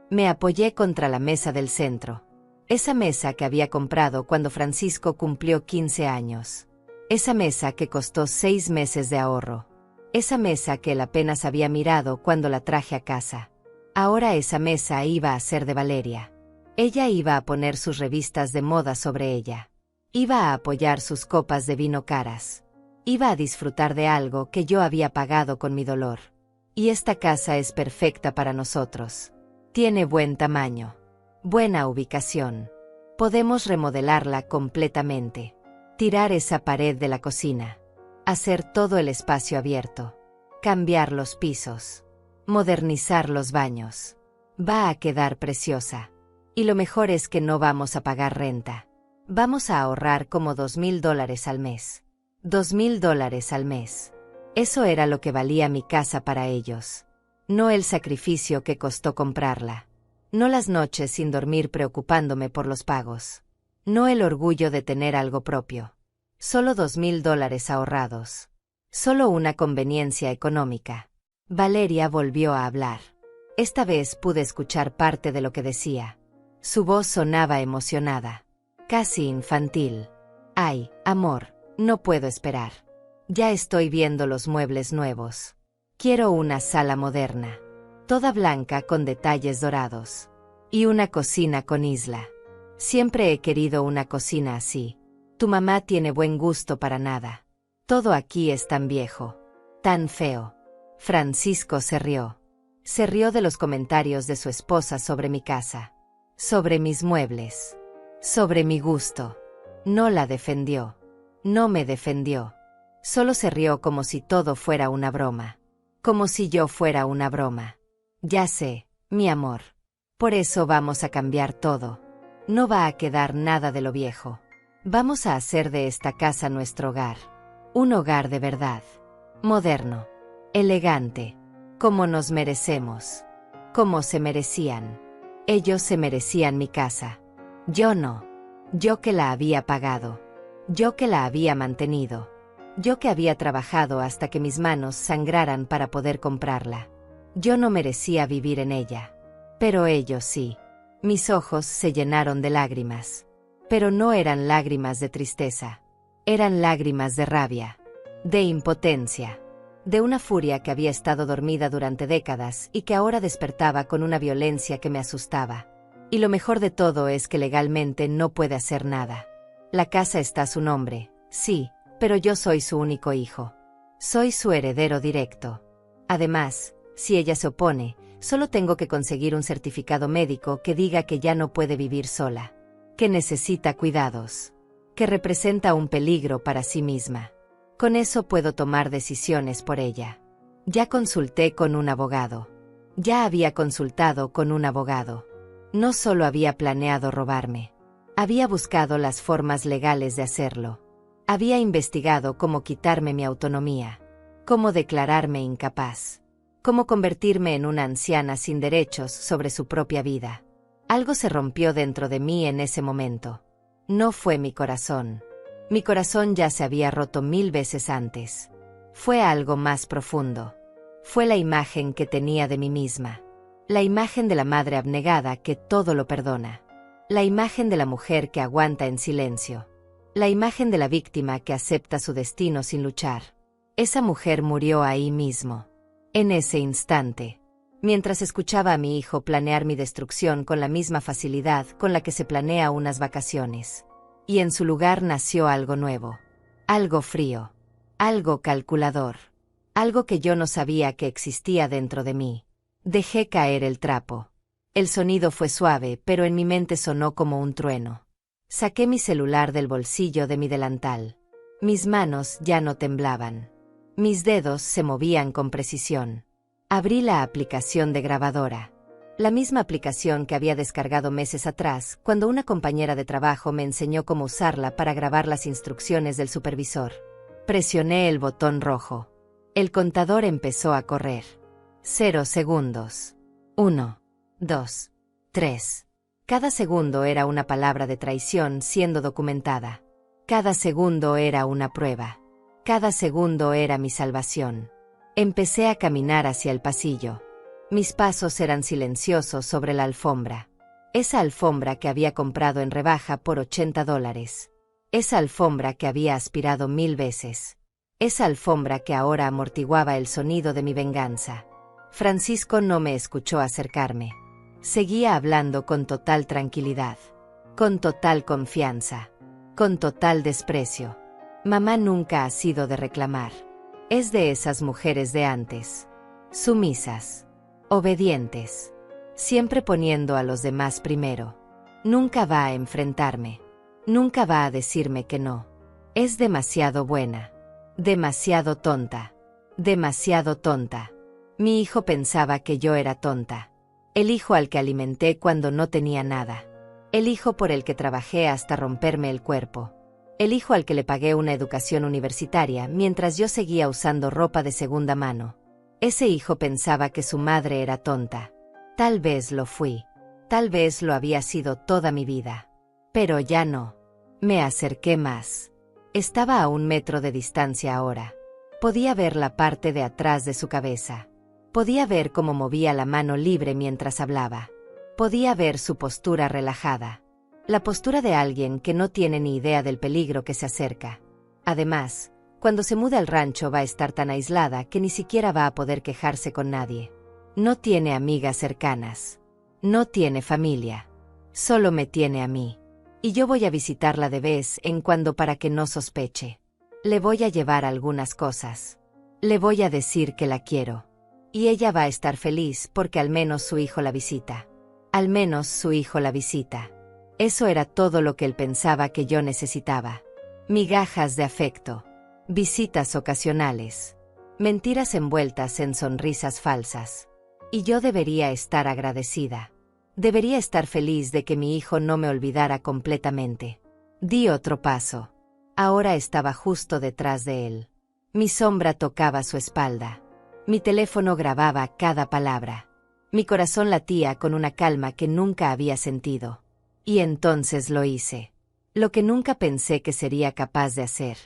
[SPEAKER 1] Me apoyé contra la mesa del centro. Esa mesa que había comprado cuando Francisco cumplió 15 años. Esa mesa que costó 6 meses de ahorro. Esa mesa que él apenas había mirado cuando la traje a casa. Ahora esa mesa iba a ser de Valeria. Ella iba a poner sus revistas de moda sobre ella. Iba a apoyar sus copas de vino caras. Iba a disfrutar de algo que yo había pagado con mi dolor. Y esta casa es perfecta para nosotros. Tiene buen tamaño. Buena ubicación. Podemos remodelarla completamente. Tirar esa pared de la cocina. Hacer todo el espacio abierto. Cambiar los pisos. Modernizar los baños. Va a quedar preciosa. Y lo mejor es que no vamos a pagar renta. Vamos a ahorrar como $2,000 al mes. $2,000 al mes. Eso era lo que valía mi casa para ellos. No el sacrificio que costó comprarla. No las noches sin dormir preocupándome por los pagos. No el orgullo de tener algo propio. Solo $2,000 ahorrados. Solo una conveniencia económica. Valeria volvió a hablar. Esta vez pude escuchar parte de lo que decía. Su voz sonaba emocionada. Casi infantil. Ay, amor, no puedo esperar. Ya estoy viendo los muebles nuevos. Quiero una sala moderna. Toda blanca con detalles dorados. Y una cocina con isla. Siempre he querido una cocina así. Tu mamá tiene buen gusto para nada. Todo aquí es tan viejo. Tan feo. Francisco se rió. Se rió de los comentarios de su esposa sobre mi casa. Sobre mis muebles. Sobre mi gusto. No la defendió. No me defendió. Solo se rió como si todo fuera una broma. Como si yo fuera una broma. Ya sé, mi amor. Por eso vamos a cambiar todo. No va a quedar nada de lo viejo. Vamos a hacer de esta casa nuestro hogar. Un hogar de verdad. Moderno. Elegante. Como nos merecemos. Como se merecían. Ellos se merecían mi casa. Yo no. Yo que la había pagado. Yo que la había mantenido. Yo que había trabajado hasta que mis manos sangraran para poder comprarla. Yo no merecía vivir en ella. Pero ellos sí. Mis ojos se llenaron de lágrimas. Pero no eran lágrimas de tristeza. Eran lágrimas de rabia. De impotencia. De una furia que había estado dormida durante décadas y que ahora despertaba con una violencia que me asustaba. Y lo mejor de todo es que legalmente no puede hacer nada. La casa está a su nombre, sí, pero yo soy su único hijo. Soy su heredero directo. Además, si ella se opone, solo tengo que conseguir un certificado médico que diga que ya no puede vivir sola. Que necesita cuidados. Que representa un peligro para sí misma. Con eso puedo tomar decisiones por ella. Ya consulté con un abogado. Ya había consultado con un abogado. No solo había planeado robarme. Había buscado las formas legales de hacerlo. Había investigado cómo quitarme mi autonomía. Cómo declararme incapaz. Cómo convertirme en una anciana sin derechos sobre su propia vida. Algo se rompió dentro de mí en ese momento. No fue mi corazón. Mi corazón ya se había roto 1000 veces antes. Fue algo más profundo. Fue la imagen que tenía de mí misma. La imagen de la madre abnegada que todo lo perdona. La imagen de la mujer que aguanta en silencio. La imagen de la víctima que acepta su destino sin luchar. Esa mujer murió ahí mismo. En ese instante. Mientras escuchaba a mi hijo planear mi destrucción con la misma facilidad con la que se planea unas vacaciones. Y en su lugar nació algo nuevo. Algo frío. Algo calculador. Algo que yo no sabía que existía dentro de mí. Dejé caer el trapo. El sonido fue suave, pero en mi mente sonó como un trueno. Saqué mi celular del bolsillo de mi delantal. Mis manos ya no temblaban. Mis dedos se movían con precisión. Abrí la aplicación de grabadora. La misma aplicación que había descargado meses atrás, cuando una compañera de trabajo me enseñó cómo usarla para grabar las instrucciones del supervisor. Presioné el botón rojo. El contador empezó a correr. 0 segundos. 1, 2, 3. Cada segundo era una palabra de traición siendo documentada. Cada segundo era una prueba. Cada segundo era mi salvación. Empecé a caminar hacia el pasillo. Mis pasos eran silenciosos sobre la alfombra. Esa alfombra que había comprado en rebaja por $80. Esa alfombra que había aspirado 1000 veces. Esa alfombra que ahora amortiguaba el sonido de mi venganza. Francisco no me escuchó acercarme. Seguía hablando con total tranquilidad. Con total confianza. Con total desprecio. Mamá nunca ha sido de reclamar. Es de esas mujeres de antes. Sumisas. Obedientes. Siempre poniendo a los demás primero. Nunca va a enfrentarme. Nunca va a decirme que no. Es demasiado buena. Demasiado tonta. Demasiado tonta. Mi hijo pensaba que yo era tonta. El hijo al que alimenté cuando no tenía nada. El hijo por el que trabajé hasta romperme el cuerpo. El hijo al que le pagué una educación universitaria mientras yo seguía usando ropa de segunda mano. Ese hijo pensaba que su madre era tonta. Tal vez lo fui. Tal vez lo había sido toda mi vida. Pero ya no. Me acerqué más. Estaba a 1 metro de distancia ahora. Podía ver la parte de atrás de su cabeza. Podía ver cómo movía la mano libre mientras hablaba. Podía ver su postura relajada. La postura de alguien que no tiene ni idea del peligro que se acerca. Además, cuando se mude al rancho va a estar tan aislada que ni siquiera va a poder quejarse con nadie. No tiene amigas cercanas. No tiene familia. Solo me tiene a mí. Y yo voy a visitarla de vez en cuando para que no sospeche. Le voy a llevar algunas cosas. Le voy a decir que la quiero. Y ella va a estar feliz porque al menos su hijo la visita. Al menos su hijo la visita. Eso era todo lo que él pensaba que yo necesitaba. Migajas de afecto. Visitas ocasionales. Mentiras envueltas en sonrisas falsas. Y yo debería estar agradecida. Debería estar feliz de que mi hijo no me olvidara completamente. Di otro paso. Ahora estaba justo detrás de él. Mi sombra tocaba su espalda. Mi teléfono grababa cada palabra. Mi corazón latía con una calma que nunca había sentido. Y entonces lo hice. Lo que nunca pensé que sería capaz de hacer.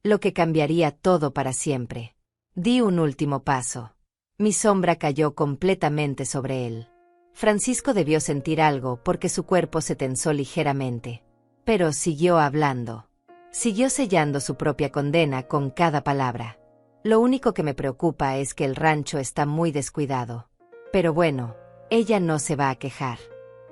[SPEAKER 1] Lo que cambiaría todo para siempre. Di un último paso. Mi sombra cayó completamente sobre él. Francisco debió sentir algo porque su cuerpo se tensó ligeramente. Pero siguió hablando. Siguió sellando su propia condena con cada palabra. Lo único que me preocupa es que el rancho está muy descuidado. Pero bueno, ella no se va a quejar.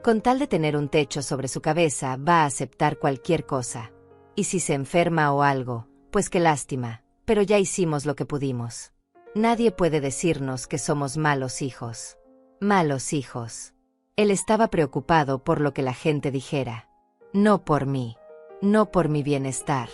[SPEAKER 1] Con tal de tener un techo sobre su cabeza, va a aceptar cualquier cosa. Y si se enferma o algo, pues qué lástima, pero ya hicimos lo que pudimos. Nadie puede decirnos que somos malos hijos. Malos hijos. Él estaba preocupado por lo que la gente dijera. No por mí. No por mi bienestar.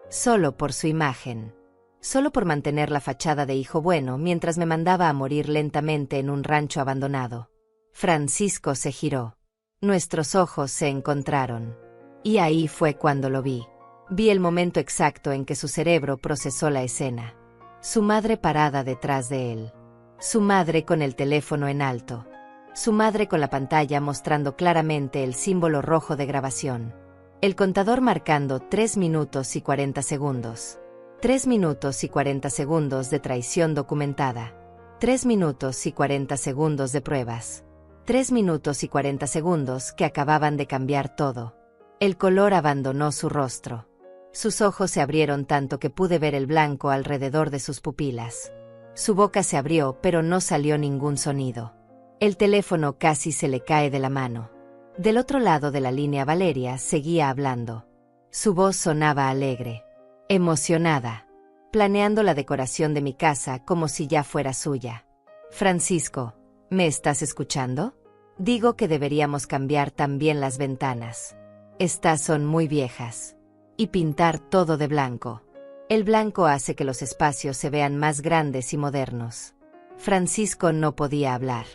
[SPEAKER 1] Solo por su imagen. Solo por mantener la fachada de hijo bueno mientras me mandaba a morir lentamente en un rancho abandonado. Francisco se giró. Nuestros ojos se encontraron. Y ahí fue cuando lo vi. Vi el momento exacto en que su cerebro procesó la escena. Su madre parada detrás de él. Su madre con el teléfono en alto. Su madre con la pantalla mostrando claramente el símbolo rojo de grabación. El contador marcando 3 minutos y 40 segundos. 3 minutos y 40 segundos de traición documentada. 3 minutos y 40 segundos de pruebas. 3 minutos y 40 segundos que acababan de cambiar todo. El color abandonó su rostro. Sus ojos se abrieron tanto que pude ver el blanco alrededor de sus pupilas. Su boca se abrió, pero no salió ningún sonido. El teléfono casi se le cae de la mano. Del otro lado de la línea Valeria seguía hablando. Su voz sonaba alegre, emocionada, planeando la decoración de mi casa como si ya fuera suya. Francisco, ¿me estás escuchando? Digo que deberíamos cambiar también las ventanas. Estas son muy viejas. Y pintar todo de blanco. El blanco hace que los espacios se vean más grandes y modernos. Francisco no podía hablar.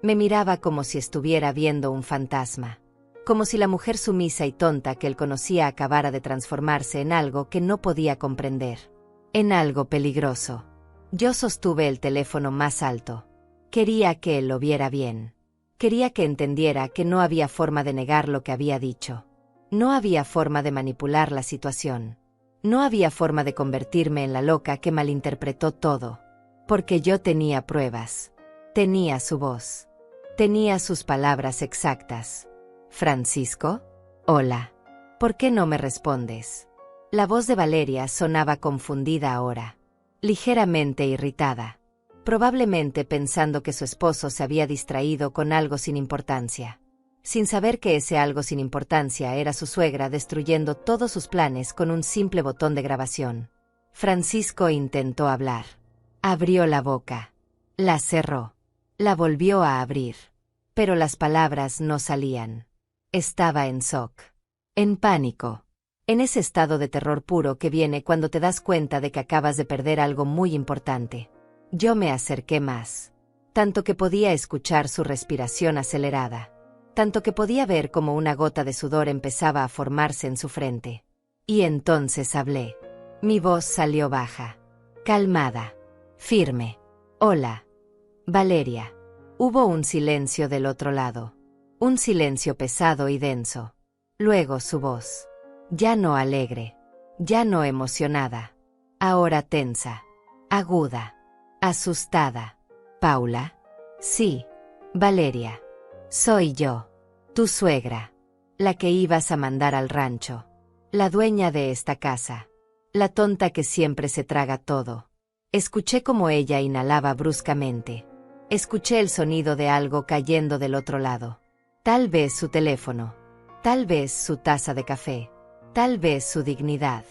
[SPEAKER 1] Me miraba como si estuviera viendo un fantasma. Como si la mujer sumisa y tonta que él conocía acabara de transformarse en algo que no podía comprender. En algo peligroso. Yo sostuve el teléfono más alto. Quería que él lo viera bien. Quería que entendiera que no había forma de negar lo que había dicho. No había forma de manipular la situación. No había forma de convertirme en la loca que malinterpretó todo. Porque yo tenía pruebas. Tenía su voz. Tenía sus palabras exactas. Francisco, hola. ¿Por qué no me respondes? La voz de Valeria sonaba confundida ahora. Ligeramente irritada. Probablemente pensando que su esposo se había distraído con algo sin importancia. Sin saber que ese algo sin importancia era su suegra destruyendo todos sus planes con un simple botón de grabación. Francisco intentó hablar. Abrió la boca. La cerró. La volvió a abrir. Pero las palabras no salían. Estaba en shock. En pánico. En ese estado de terror puro que viene cuando te das cuenta de que acabas de perder algo muy importante. Yo me acerqué más. Tanto que podía escuchar su respiración acelerada. Tanto que podía ver cómo una gota de sudor empezaba a formarse en su frente. Y entonces hablé. Mi voz salió baja. Calmada. Firme. Hola. Valeria. Hubo un silencio del otro lado. Un silencio pesado y denso. Luego su voz. Ya no alegre. Ya no emocionada. Ahora tensa. Aguda. Asustada. Paula. Sí. Valeria. Soy yo. Tu suegra. La que ibas a mandar al rancho. La dueña de esta casa. La tonta que siempre se traga todo. Escuché como ella inhalaba bruscamente. Escuché el sonido de algo cayendo del otro lado. Tal vez su teléfono. Tal vez su taza de café. Tal vez su dignidad.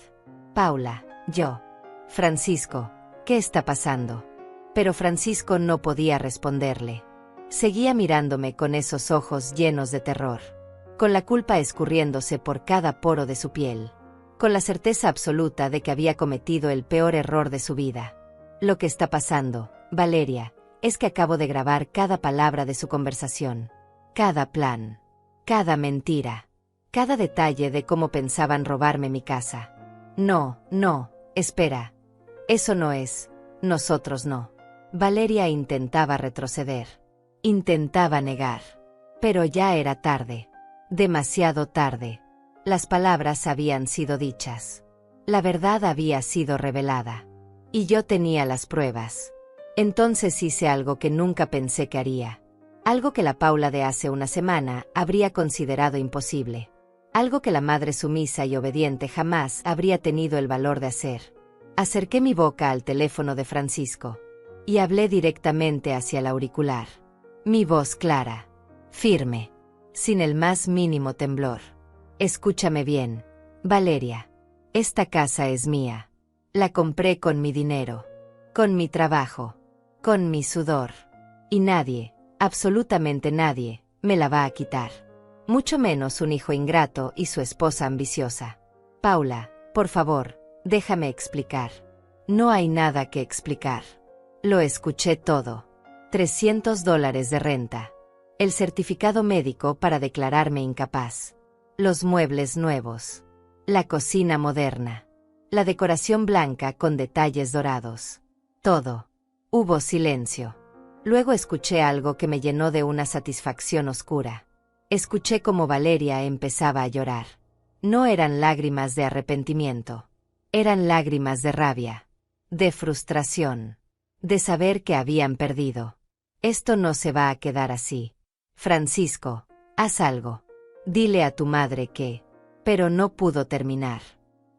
[SPEAKER 1] Paula, yo. Francisco, ¿qué está pasando? Pero Francisco no podía responderle. Seguía mirándome con esos ojos llenos de terror. Con la culpa escurriéndose por cada poro de su piel. Con la certeza absoluta de que había cometido el peor error de su vida. Lo que está pasando, Valeria, es que acabo de grabar cada palabra de su conversación. Cada plan. Cada mentira. Cada detalle de cómo pensaban robarme mi casa. No, espera. Eso no es. Nosotros no. Valeria intentaba retroceder. Intentaba negar. Pero ya era tarde. Demasiado tarde. Las palabras habían sido dichas. La verdad había sido revelada. Y yo tenía las pruebas. Entonces hice algo que nunca pensé que haría. Algo que la Paula de hace una semana habría considerado imposible. Algo que la madre sumisa y obediente jamás habría tenido el valor de hacer. Acerqué mi boca al teléfono de Francisco. Y hablé directamente hacia el auricular. Mi voz clara. Firme. Sin el más mínimo temblor. Escúchame bien, Valeria. Esta casa es mía. La compré con mi dinero. Con mi trabajo. Con mi sudor. Y nadie, absolutamente nadie, me la va a quitar. Mucho menos un hijo ingrato y su esposa ambiciosa. Paula, por favor, déjame explicar. No hay nada que explicar. Lo escuché todo. $300 de renta. El certificado médico para declararme incapaz. Los muebles nuevos. La cocina moderna. La decoración blanca con detalles dorados. Todo. Hubo silencio. Luego escuché algo que me llenó de una satisfacción oscura. Escuché cómo Valeria empezaba a llorar. No eran lágrimas de arrepentimiento. Eran lágrimas de rabia, de frustración, de saber que habían perdido. Esto no se va a quedar así. Francisco, haz algo. Dile a tu madre que... Pero no pudo terminar.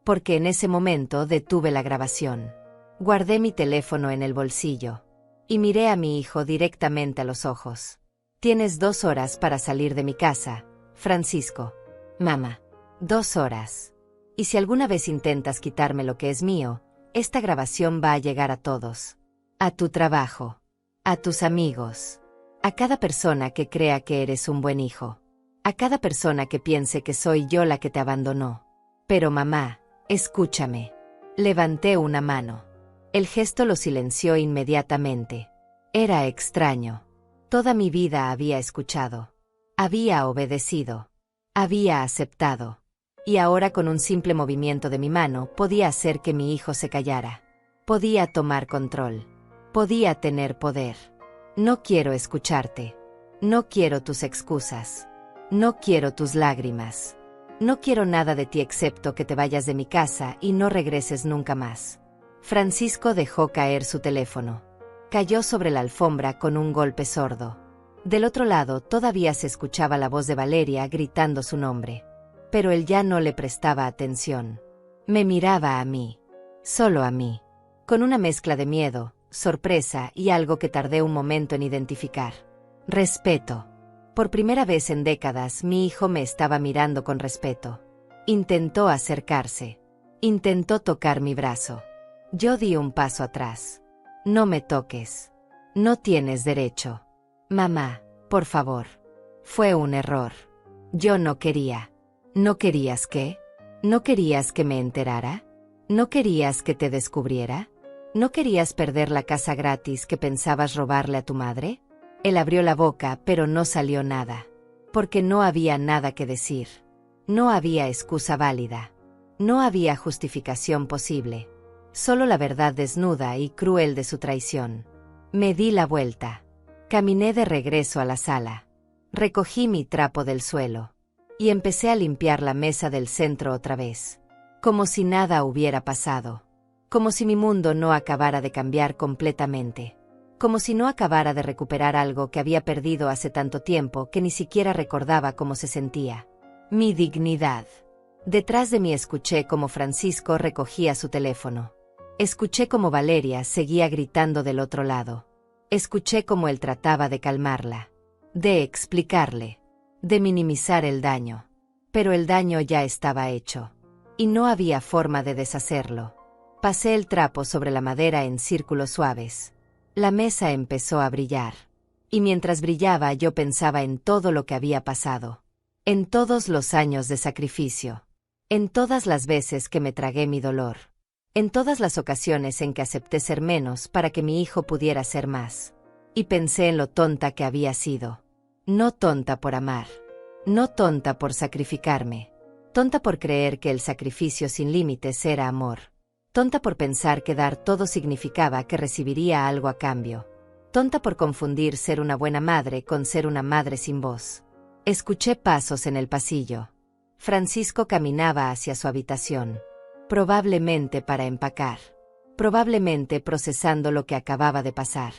[SPEAKER 1] Porque en ese momento detuve la grabación. Guardé mi teléfono en el bolsillo. Y miré a mi hijo directamente a los ojos. Tienes 2 horas para salir de mi casa, Francisco. Mamá. 2 horas. Y si alguna vez intentas quitarme lo que es mío, esta grabación va a llegar a todos. A tu trabajo. A tus amigos. A cada persona que crea que eres un buen hijo. A cada persona que piense que soy yo la que te abandonó. Pero mamá, escúchame. Levanté una mano. El gesto lo silenció inmediatamente. Era extraño. Toda mi vida había escuchado. Había obedecido. Había aceptado. Y ahora con un simple movimiento de mi mano podía hacer que mi hijo se callara. Podía tomar control. Podía tener poder. No quiero escucharte. No quiero tus excusas. No quiero tus lágrimas. No quiero nada de ti excepto que te vayas de mi casa y no regreses nunca más. Francisco dejó caer su teléfono. Cayó sobre la alfombra con un golpe sordo. Del otro lado todavía se escuchaba la voz de Valeria gritando su nombre. Pero él ya no le prestaba atención. Me miraba a mí. Solo a mí. Con una mezcla de miedo, sorpresa y algo que tardé un momento en identificar. Respeto. Por primera vez en décadas mi hijo me estaba mirando con respeto. Intentó acercarse. Intentó tocar mi brazo. Yo di un paso atrás. No me toques. No tienes derecho. Mamá, por favor. Fue un error. Yo no quería. ¿No querías qué? ¿No querías que me enterara? ¿No querías que te descubriera? ¿No querías perder la casa gratis que pensabas robarle a tu madre? Él abrió la boca, pero no salió nada. Porque no había nada que decir. No había excusa válida. No había justificación posible. Solo la verdad desnuda y cruel de su traición. Me di la vuelta. Caminé de regreso a la sala. Recogí mi trapo del suelo. Y empecé a limpiar la mesa del centro otra vez. Como si nada hubiera pasado. Como si mi mundo no acabara de cambiar completamente. Como si no acabara de recuperar algo que había perdido hace tanto tiempo que ni siquiera recordaba cómo se sentía. Mi dignidad. Detrás de mí escuché cómo Francisco recogía su teléfono. Escuché cómo Valeria seguía gritando del otro lado. Escuché cómo él trataba de calmarla. De explicarle. De minimizar el daño. Pero el daño ya estaba hecho. Y no había forma de deshacerlo. Pasé el trapo sobre la madera en círculos suaves. La mesa empezó a brillar. Y mientras brillaba yo pensaba en todo lo que había pasado. En todos los años de sacrificio. En todas las veces que me tragué mi dolor. En todas las ocasiones en que acepté ser menos para que mi hijo pudiera ser más. Y pensé en lo tonta que había sido. No tonta por amar. No tonta por sacrificarme. Tonta por creer que el sacrificio sin límites era amor. Tonta por pensar que dar todo significaba que recibiría algo a cambio. Tonta por confundir ser una buena madre con ser una madre sin voz. Escuché pasos en el pasillo. Francisco caminaba hacia su habitación. Probablemente para empacar. Probablemente procesando lo que acababa de pasar.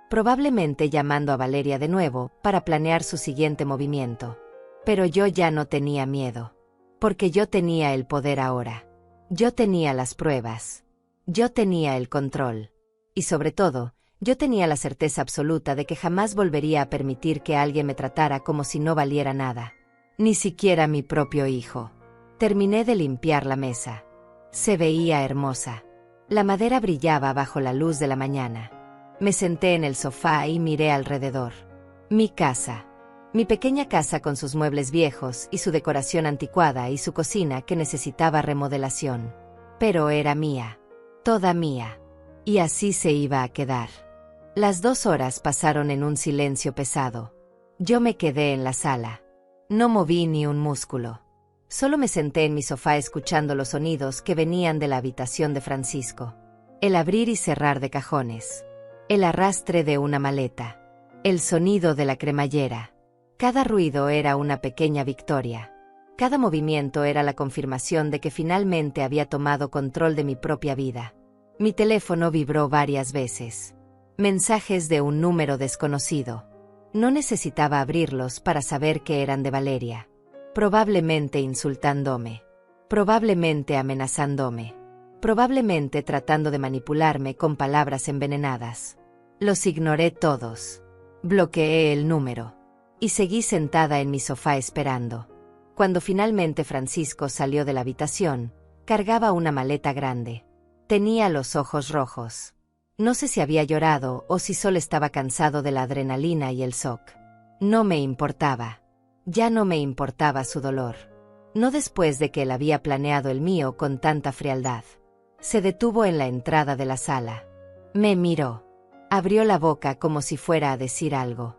[SPEAKER 1] Probablemente llamando a Valeria de nuevo para planear su siguiente movimiento. Pero yo ya no tenía miedo. Porque yo tenía el poder ahora. Yo tenía las pruebas. Yo tenía el control. Y sobre todo, yo tenía la certeza absoluta de que jamás volvería a permitir que alguien me tratara como si no valiera nada. Ni siquiera mi propio hijo. Terminé de limpiar la mesa. Se veía hermosa. La madera brillaba bajo la luz de la mañana. Me senté en el sofá y miré alrededor. Mi casa. Mi pequeña casa con sus muebles viejos y su decoración anticuada y su cocina que necesitaba remodelación. Pero era mía. Toda mía. Y así se iba a quedar. Las 2 horas pasaron en un silencio pesado. Yo me quedé en la sala. No moví ni un músculo. Solo me senté en mi sofá escuchando los sonidos que venían de la habitación de Francisco. El abrir y cerrar de cajones. El arrastre de una maleta. El sonido de la cremallera. Cada ruido era una pequeña victoria. Cada movimiento era la confirmación de que finalmente había tomado control de mi propia vida. Mi teléfono vibró varias veces. Mensajes de un número desconocido. No necesitaba abrirlos para saber que eran de Valeria. Probablemente insultándome. Probablemente amenazándome. Probablemente tratando de manipularme con palabras envenenadas. Los ignoré todos. Bloqueé el número. Y seguí sentada en mi sofá esperando. Cuando finalmente Francisco salió de la habitación, cargaba una maleta grande. Tenía los ojos rojos. No sé si había llorado o si solo estaba cansado de la adrenalina y el shock. No me importaba. Ya no me importaba su dolor. No después de que él había planeado el mío con tanta frialdad. Se detuvo en la entrada de la sala. Me miró. Abrió la boca como si fuera a decir algo.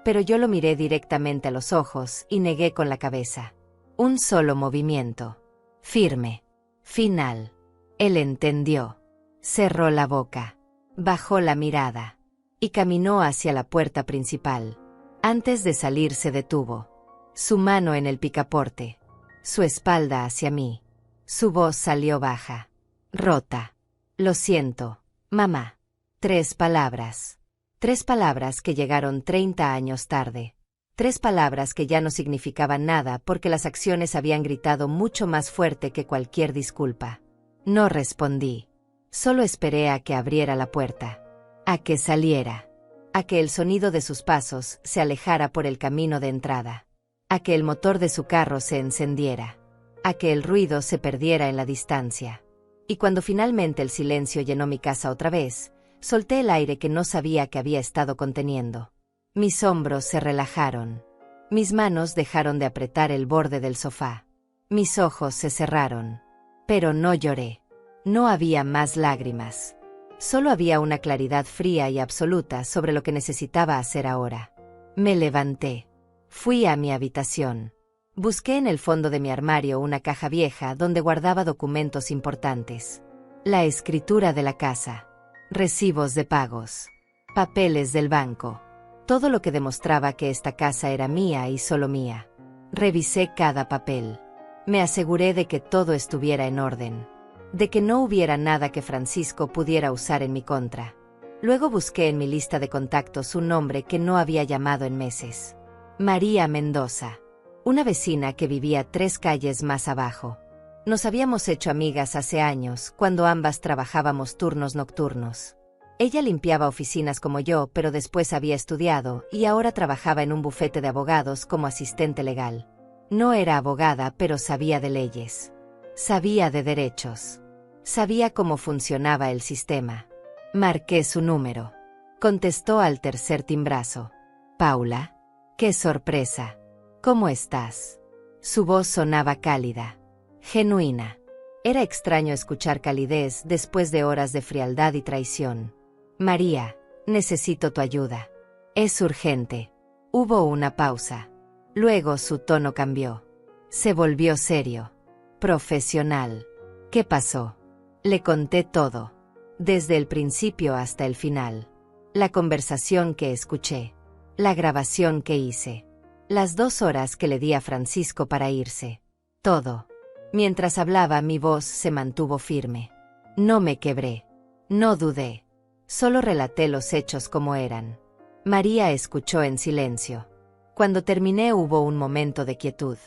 [SPEAKER 1] Pero yo lo miré directamente a los ojos y negué con la cabeza. Un solo movimiento. Firme. Final. Él entendió. Cerró la boca. Bajó la mirada. Y caminó hacia la puerta principal. Antes de salir se detuvo. Su mano en el picaporte. Su espalda hacia mí. Su voz salió baja. Rota. Lo siento, mamá. 3 palabras. 3 palabras que llegaron 30 años tarde. 3 palabras que ya no significaban nada porque las acciones habían gritado mucho más fuerte que cualquier disculpa. No respondí. Solo esperé a que abriera la puerta. A que saliera. A que el sonido de sus pasos se alejara por el camino de entrada. A que el motor de su carro se encendiera. A que el ruido se perdiera en la distancia. Y cuando finalmente el silencio llenó mi casa otra vez, solté el aire que no sabía que había estado conteniendo. Mis hombros se relajaron. Mis manos dejaron de apretar el borde del sofá. Mis ojos se cerraron. Pero no lloré. No había más lágrimas. Solo había una claridad fría y absoluta sobre lo que necesitaba hacer ahora. Me levanté. Fui a mi habitación. Busqué en el fondo de mi armario una caja vieja donde guardaba documentos importantes. La escritura de la casa. Recibos de pagos. Papeles del banco. Todo lo que demostraba que esta casa era mía y solo mía. Revisé cada papel. Me aseguré de que todo estuviera en orden. De que no hubiera nada que Francisco pudiera usar en mi contra. Luego busqué en mi lista de contactos un nombre que no había llamado en meses. María Mendoza. Una vecina que vivía 3 calles más abajo. Nos habíamos hecho amigas hace años, cuando ambas trabajábamos turnos nocturnos. Ella limpiaba oficinas como yo, pero después había estudiado, y ahora trabajaba en un bufete de abogados como asistente legal. No era abogada, pero sabía de leyes. Sabía de derechos. Sabía cómo funcionaba el sistema. Marqué su número. Contestó al tercer timbrazo. Paula. ¡Qué sorpresa! ¿Cómo estás? Su voz sonaba cálida. Genuina. Era extraño escuchar calidez después de horas de frialdad y traición. María, necesito tu ayuda. Es urgente. Hubo una pausa. Luego su tono cambió. Se volvió serio. Profesional. ¿Qué pasó? Le conté todo. Desde el principio hasta el final. La conversación que escuché. La grabación que hice. Las 2 horas que le di a Francisco para irse. Todo. Mientras hablaba, mi voz se mantuvo firme. No me quebré. No dudé. Solo relaté los hechos como eran. María escuchó en silencio. Cuando terminé hubo un momento de quietud.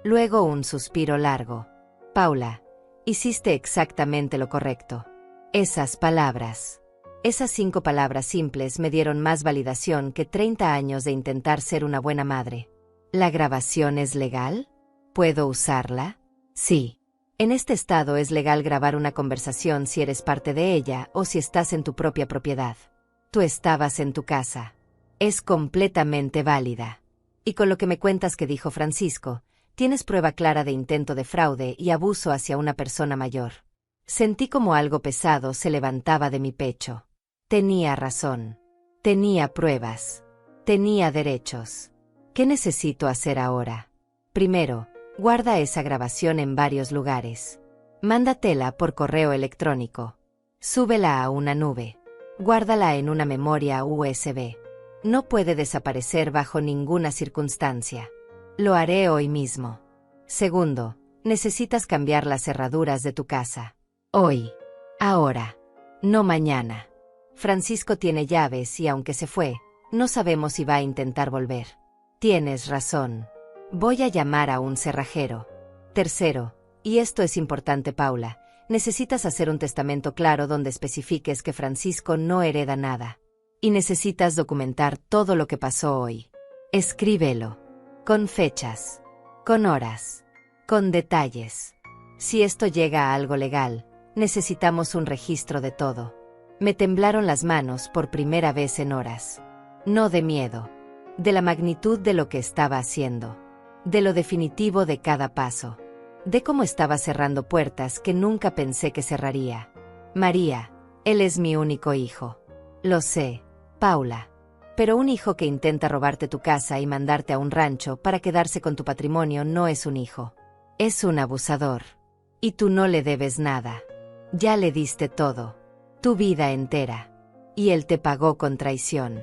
[SPEAKER 1] Luego un suspiro largo. Paula, hiciste exactamente lo correcto. Esas palabras. Esas 5 palabras simples me dieron más validación que 30 años de intentar ser una buena madre. ¿La grabación es legal? ¿Puedo usarla? Sí. En este estado es legal grabar una conversación si eres parte de ella o si estás en tu propia propiedad. Tú estabas en tu casa. Es completamente válida. Y con lo que me cuentas que dijo Francisco, tienes prueba clara de intento de fraude y abuso hacia una persona mayor. Sentí como algo pesado se levantaba de mi pecho. Tenía razón. Tenía pruebas. Tenía derechos. ¿Qué necesito hacer ahora? Primero, guarda esa grabación en varios lugares. Mándatela por correo electrónico. Súbela a una nube. Guárdala en una memoria USB. No puede desaparecer bajo ninguna circunstancia. Lo haré hoy mismo. Segundo, necesitas cambiar las cerraduras de tu casa. Hoy. Ahora. No mañana. Francisco tiene llaves y aunque se fue, no sabemos si va a intentar volver. Tienes razón. Voy a llamar a un cerrajero. Tercero, y esto es importante, Paula, necesitas hacer un testamento claro donde especifiques que Francisco no hereda nada. Y necesitas documentar todo lo que pasó hoy. Escríbelo. Con fechas. Con horas. Con detalles. Si esto llega a algo legal, necesitamos un registro de todo. Me temblaron las manos por primera vez en horas. No de miedo. De la magnitud de lo que estaba haciendo. De lo definitivo de cada paso. De cómo estaba cerrando puertas que nunca pensé que cerraría. María, él es mi único hijo. Lo sé, Paula. Pero un hijo que intenta robarte tu casa y mandarte a un rancho para quedarse con tu patrimonio no es un hijo. Es un abusador. Y tú no le debes nada. Ya le diste todo. Tu vida entera. Y él te pagó con traición.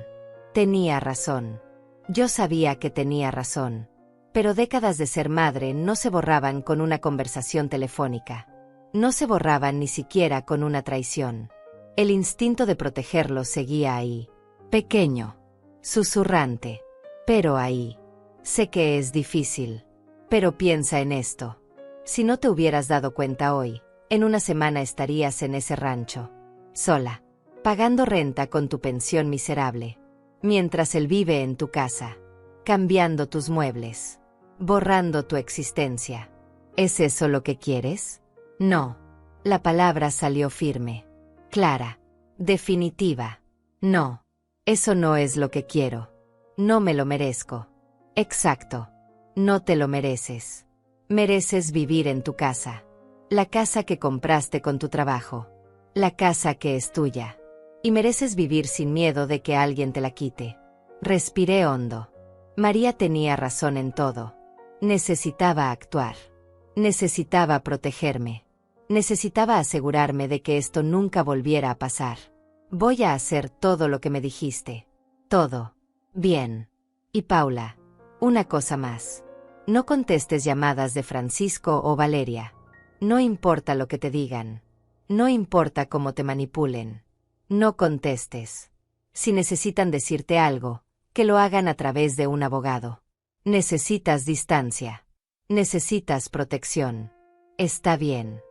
[SPEAKER 1] Tenía razón. Yo sabía que tenía razón. Pero décadas de ser madre no se borraban con una conversación telefónica. No se borraban ni siquiera con una traición. El instinto de protegerlo seguía ahí. Pequeño. Susurrante. Pero ahí. Sé que es difícil. Pero piensa en esto. Si no te hubieras dado cuenta hoy, en una semana estarías en ese rancho. Sola. Pagando renta con tu pensión miserable. Mientras él vive en tu casa. Cambiando tus muebles. Borrando tu existencia. ¿Es eso lo que quieres? No. La palabra salió firme. Clara. Definitiva. No. Eso no es lo que quiero. No me lo merezco. Exacto. No te lo mereces. Mereces vivir en tu casa. La casa que compraste con tu trabajo. La casa que es tuya. Y mereces vivir sin miedo de que alguien te la quite. Respiré hondo. María tenía razón en todo. Necesitaba actuar. Necesitaba protegerme. Necesitaba asegurarme de que esto nunca volviera a pasar. Voy a hacer todo lo que me dijiste. Todo. Bien. Y Paula, una cosa más. No contestes llamadas de Francisco o Valeria. No importa lo que te digan. No importa cómo te manipulen. No contestes. Si necesitan decirte algo, que lo hagan a través de un abogado. Necesitas distancia. Necesitas protección. Está bien.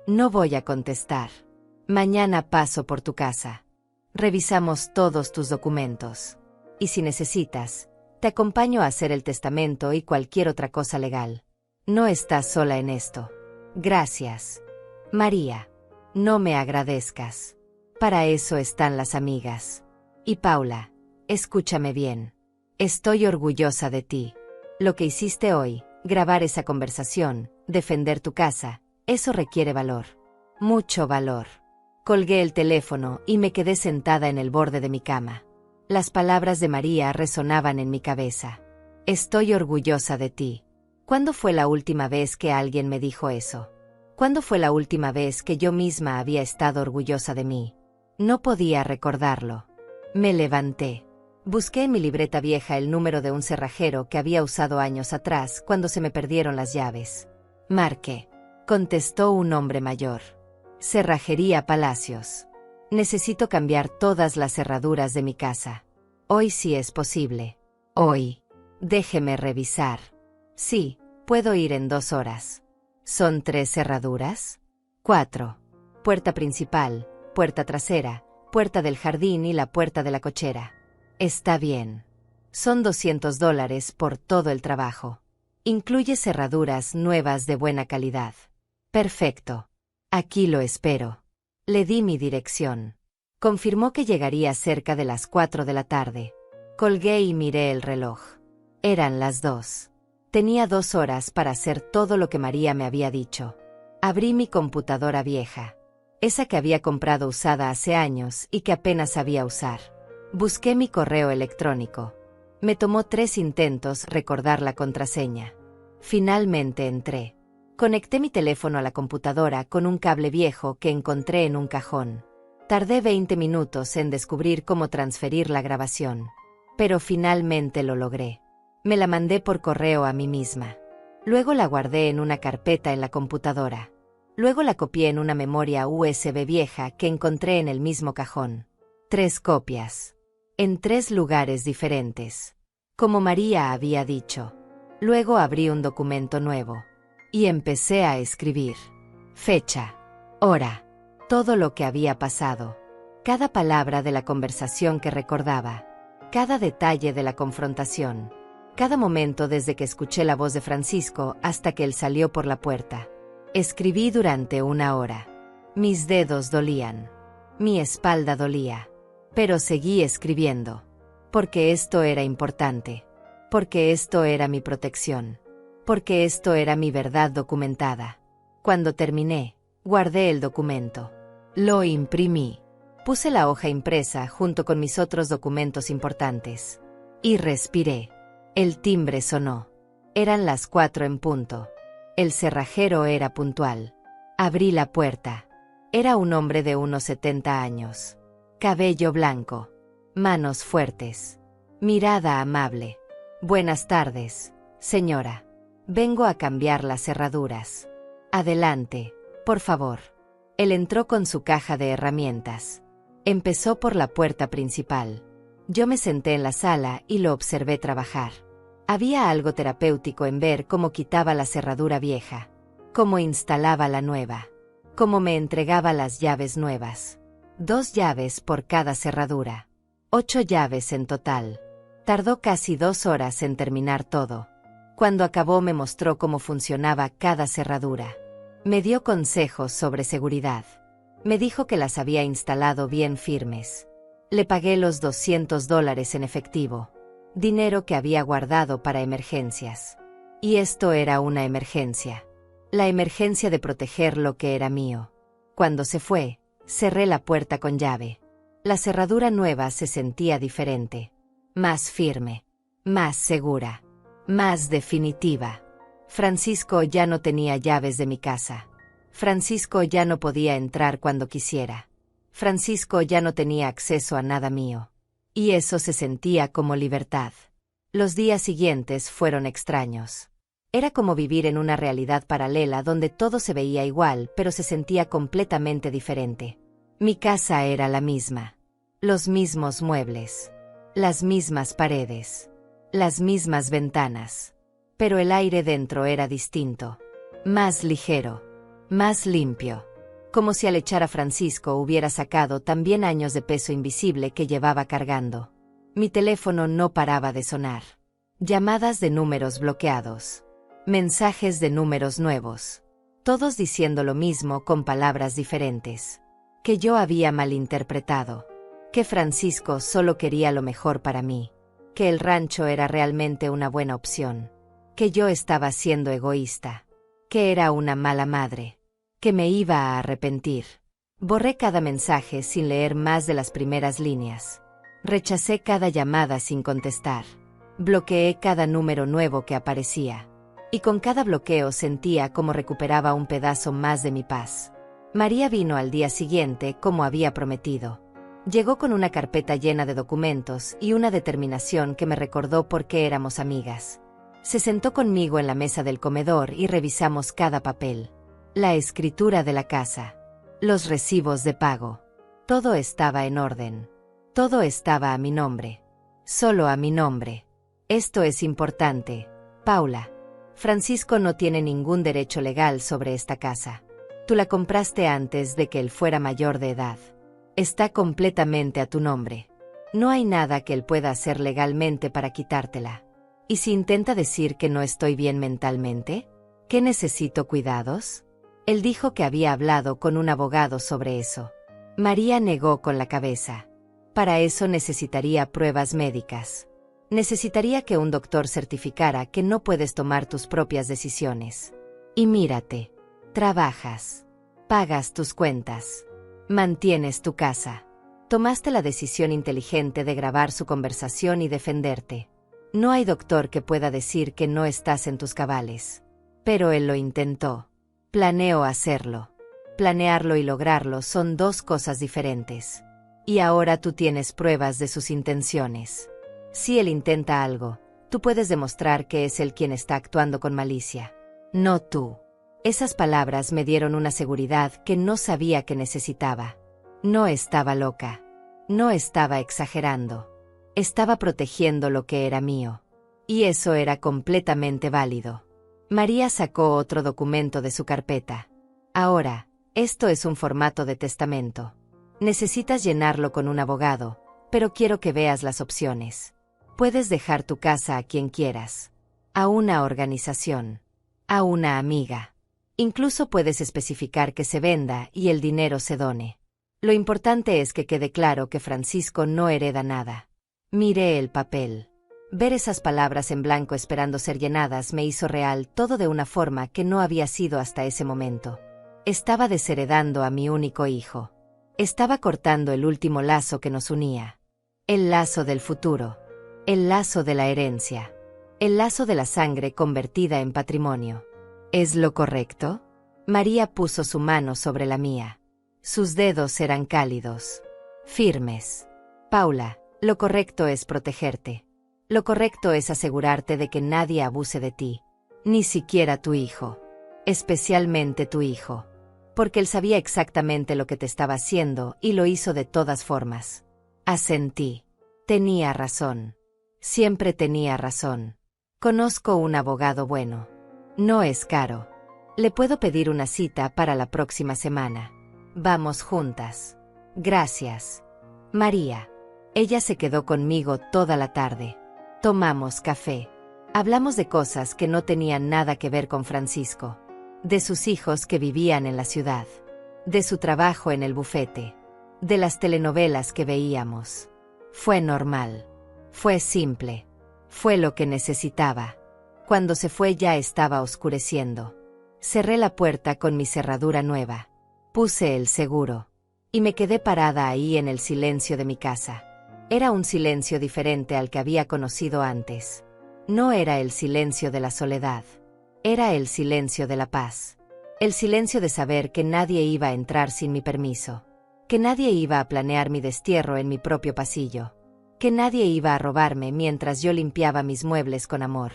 [SPEAKER 1] No voy a contestar. Mañana paso por tu casa. Revisamos todos tus documentos. Y si necesitas, te acompaño a hacer el testamento y cualquier otra cosa legal. No estás sola en esto. Gracias. María. No me agradezcas. Para eso están las amigas. Y Paula, escúchame bien. Estoy orgullosa de ti. Lo que hiciste hoy, grabar esa conversación, defender tu casa, eso requiere valor. Mucho valor. Colgué el teléfono y me quedé sentada en el borde de mi cama. Las palabras de María resonaban en mi cabeza. Estoy orgullosa de ti. ¿Cuándo fue la última vez que alguien me dijo eso? ¿Cuándo fue la última vez que yo misma había estado orgullosa de mí? No podía recordarlo. Me levanté. Busqué en mi libreta vieja el número de un cerrajero que había usado años atrás cuando se me perdieron las llaves. Marqué. Contestó un hombre mayor. Cerrajería Palacios. Necesito cambiar todas las cerraduras de mi casa. Hoy sí es posible. Hoy. Déjeme revisar. Sí, puedo ir en 2 horas. ¿Son 3 cerraduras? 4. Puerta principal, puerta trasera, puerta del jardín y la puerta de la cochera. Está bien. Son $200 por todo el trabajo. Incluye cerraduras nuevas de buena calidad. Perfecto. Aquí lo espero. Le di mi dirección. Confirmó que llegaría cerca de las 4 de la tarde. Colgué y miré el reloj. Eran las 2. Tenía 2 horas para hacer todo lo que María me había dicho. Abrí mi computadora vieja. Esa que había comprado usada hace años y que apenas sabía usar. Busqué mi correo electrónico. Me tomó 3 intentos recordar la contraseña. Finalmente entré. Conecté mi teléfono a la computadora con un cable viejo que encontré en un cajón. Tardé 20 minutos en descubrir cómo transferir la grabación. Pero finalmente lo logré. Me la mandé por correo a mí misma. Luego la guardé en una carpeta en la computadora. Luego la copié en una memoria USB vieja que encontré en el mismo cajón. 3 copias. En 3 lugares diferentes. Como María había dicho. Luego abrí un documento nuevo. Y empecé a escribir. Fecha. Hora. Todo lo que había pasado. Cada palabra de la conversación que recordaba. Cada detalle de la confrontación. Cada momento desde que escuché la voz de Francisco hasta que él salió por la puerta. Escribí durante 1 hora. Mis dedos dolían. Mi espalda dolía. Pero seguí escribiendo. Porque esto era importante. Porque esto era mi protección. Porque esto era mi verdad documentada. Cuando terminé, guardé el documento. Lo imprimí. Puse la hoja impresa junto con mis otros documentos importantes. Y respiré. El timbre sonó. Eran las 4 en punto. El cerrajero era puntual. Abrí la puerta. Era un hombre de unos 70 años. Cabello blanco. Manos fuertes. Mirada amable. Buenas tardes, señora. Vengo a cambiar las cerraduras. Adelante, por favor. Él entró con su caja de herramientas. Empezó por la puerta principal. Yo me senté en la sala y lo observé trabajar. Había algo terapéutico en ver cómo quitaba la cerradura vieja, cómo instalaba la nueva, cómo me entregaba las llaves nuevas. 2 llaves por cada cerradura. 8 llaves en total. Tardó casi 2 horas en terminar todo. Cuando acabó me mostró cómo funcionaba cada cerradura. Me dio consejos sobre seguridad. Me dijo que las había instalado bien firmes. Le pagué los $200 en efectivo. Dinero que había guardado para emergencias. Y esto era una emergencia. La emergencia de proteger lo que era mío. Cuando se fue, cerré la puerta con llave. La cerradura nueva se sentía diferente. Más firme. Más segura. Más definitiva. Francisco ya no tenía llaves de mi casa. Francisco ya no podía entrar cuando quisiera. Francisco ya no tenía acceso a nada mío. Y eso se sentía como libertad. Los días siguientes fueron extraños. Era como vivir en una realidad paralela donde todo se veía igual, pero se sentía completamente diferente. Mi casa era la misma. Los mismos muebles. Las mismas paredes. Las mismas ventanas. Pero el aire dentro era distinto. Más ligero. Más limpio. Como si al echar a Francisco hubiera sacado también años de peso invisible que llevaba cargando. Mi teléfono no paraba de sonar. Llamadas de números bloqueados. Mensajes de números nuevos. Todos diciendo lo mismo con palabras diferentes. Que yo había malinterpretado. Que Francisco solo quería lo mejor para mí. Que el rancho era realmente una buena opción. Que yo estaba siendo egoísta. Que era una mala madre. Que me iba a arrepentir. Borré cada mensaje sin leer más de las primeras líneas. Rechacé cada llamada sin contestar. Bloqueé cada número nuevo que aparecía. Y con cada bloqueo sentía como recuperaba un pedazo más de mi paz. María vino al día siguiente como había prometido. Llegó con una carpeta llena de documentos y una determinación que me recordó por qué éramos amigas. Se sentó conmigo en la mesa del comedor y revisamos cada papel. La escritura de la casa. Los recibos de pago. Todo estaba en orden. Todo estaba a mi nombre. Solo a mi nombre. Esto es importante, Paula. Francisco no tiene ningún derecho legal sobre esta casa. Tú la compraste antes de que él fuera mayor de edad. Está completamente a tu nombre. No hay nada que él pueda hacer legalmente para quitártela. ¿Y si intenta decir que no estoy bien mentalmente? ¿Que necesito cuidados? Él dijo que había hablado con un abogado sobre eso. María negó con la cabeza. Para eso necesitaría pruebas médicas. Necesitaría que un doctor certificara que no puedes tomar tus propias decisiones. Y mírate. Trabajas. Pagas tus cuentas. Mantienes tu casa. Tomaste la decisión inteligente de grabar su conversación y defenderte. No hay doctor que pueda decir que no estás en tus cabales. Pero él lo intentó. Planeó hacerlo. Planearlo y lograrlo son 2 cosas diferentes. Y ahora tú tienes pruebas de sus intenciones. Si él intenta algo, tú puedes demostrar que es él quien está actuando con malicia. No tú. Esas palabras me dieron una seguridad que no sabía que necesitaba. No estaba loca. No estaba exagerando. Estaba protegiendo lo que era mío. Y eso era completamente válido. María sacó otro documento de su carpeta. Ahora, esto es un formato de testamento. Necesitas llenarlo con un abogado, pero quiero que veas las opciones. Puedes dejar tu casa a quien quieras. A una organización. A una amiga. Incluso puedes especificar que se venda y el dinero se done. Lo importante es que quede claro que Francisco no hereda nada. Miré el papel. Ver esas palabras en blanco esperando ser llenadas me hizo real todo de una forma que no había sido hasta ese momento. Estaba desheredando a mi único hijo. Estaba cortando el último lazo que nos unía. El lazo del futuro. El lazo de la herencia. El lazo de la sangre convertida en patrimonio. ¿Es lo correcto? María puso su mano sobre la mía. Sus dedos eran cálidos. Firmes. Paula, lo correcto es protegerte. Lo correcto es asegurarte de que nadie abuse de ti. Ni siquiera tu hijo. Especialmente tu hijo. Porque él sabía exactamente lo que te estaba haciendo y lo hizo de todas formas. Asentí. Tenía razón. Siempre tenía razón. Conozco un abogado bueno. No es caro. Le puedo pedir una cita para la próxima semana. Vamos juntas. Gracias. María. Ella se quedó conmigo toda la tarde. Tomamos café. Hablamos de cosas que no tenían nada que ver con Francisco. De sus hijos que vivían en la ciudad. De su trabajo en el bufete. De las telenovelas que veíamos. Fue normal. Fue simple. Fue lo que necesitaba. Cuando se fue ya estaba oscureciendo. Cerré la puerta con mi cerradura nueva. Puse el seguro. Y me quedé parada ahí en el silencio de mi casa. Era un silencio diferente al que había conocido antes. No era el silencio de la soledad. Era el silencio de la paz. El silencio de saber que nadie iba a entrar sin mi permiso. Que nadie iba a planear mi destierro en mi propio pasillo. Que nadie iba a robarme mientras yo limpiaba mis muebles con amor.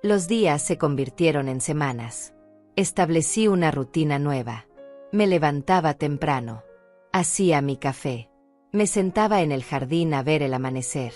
[SPEAKER 1] Los días se convirtieron en semanas. Establecí una rutina nueva. Me levantaba temprano. Hacía mi café. Me sentaba en el jardín a ver el amanecer.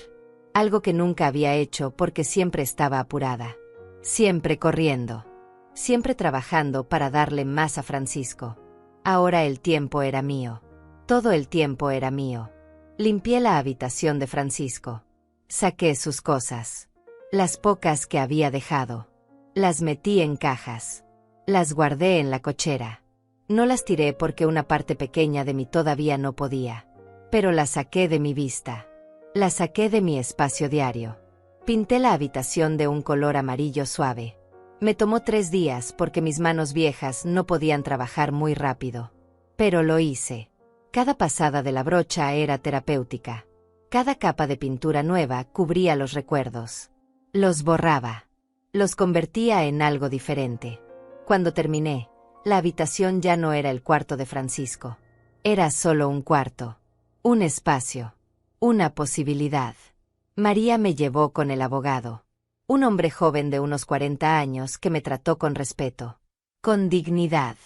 [SPEAKER 1] Algo que nunca había hecho porque siempre estaba apurada. Siempre corriendo. Siempre trabajando para darle más a Francisco. Ahora el tiempo era mío. Todo el tiempo era mío. Limpié la habitación de Francisco. Saqué sus cosas. Las pocas que había dejado. Las metí en cajas. Las guardé en la cochera. No las tiré porque una parte pequeña de mí todavía no podía. Pero las saqué de mi vista. Las saqué de mi espacio diario. Pinté la habitación de un color amarillo suave. Me tomó 3 días porque mis manos viejas no podían trabajar muy rápido. Pero lo hice. Cada pasada de la brocha era terapéutica. Cada capa de pintura nueva cubría los recuerdos. Los borraba. Los convertía en algo diferente. Cuando terminé, la habitación ya no era el cuarto de Francisco. Era solo un cuarto. Un espacio. Una posibilidad. María me llevó con el abogado. Un hombre joven de unos 40 años que me trató con respeto. Con dignidad.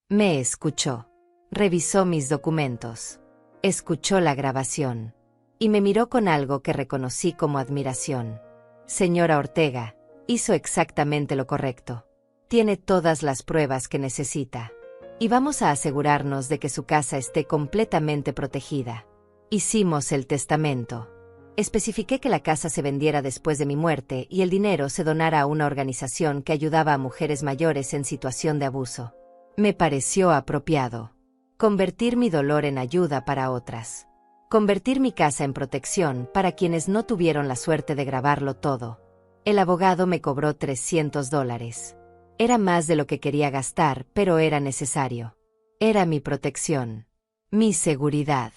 [SPEAKER 1] Me escuchó. Revisó mis documentos. Escuchó la grabación. Y me miró con algo que reconocí como admiración. Señora Ortega, hizo exactamente lo correcto. Tiene todas las pruebas que necesita. Y vamos a asegurarnos de que su casa esté completamente protegida. Hicimos el testamento. Especifiqué que la casa se vendiera después de mi muerte y el dinero se donara a una organización que ayudaba a mujeres mayores en situación de abuso. Me pareció apropiado. Convertir mi dolor en ayuda para otras. Convertir mi casa en protección para quienes no tuvieron la suerte de grabarlo todo. El abogado me cobró $300. Era más de lo que quería gastar, pero era necesario. Era mi protección. Mi seguridad.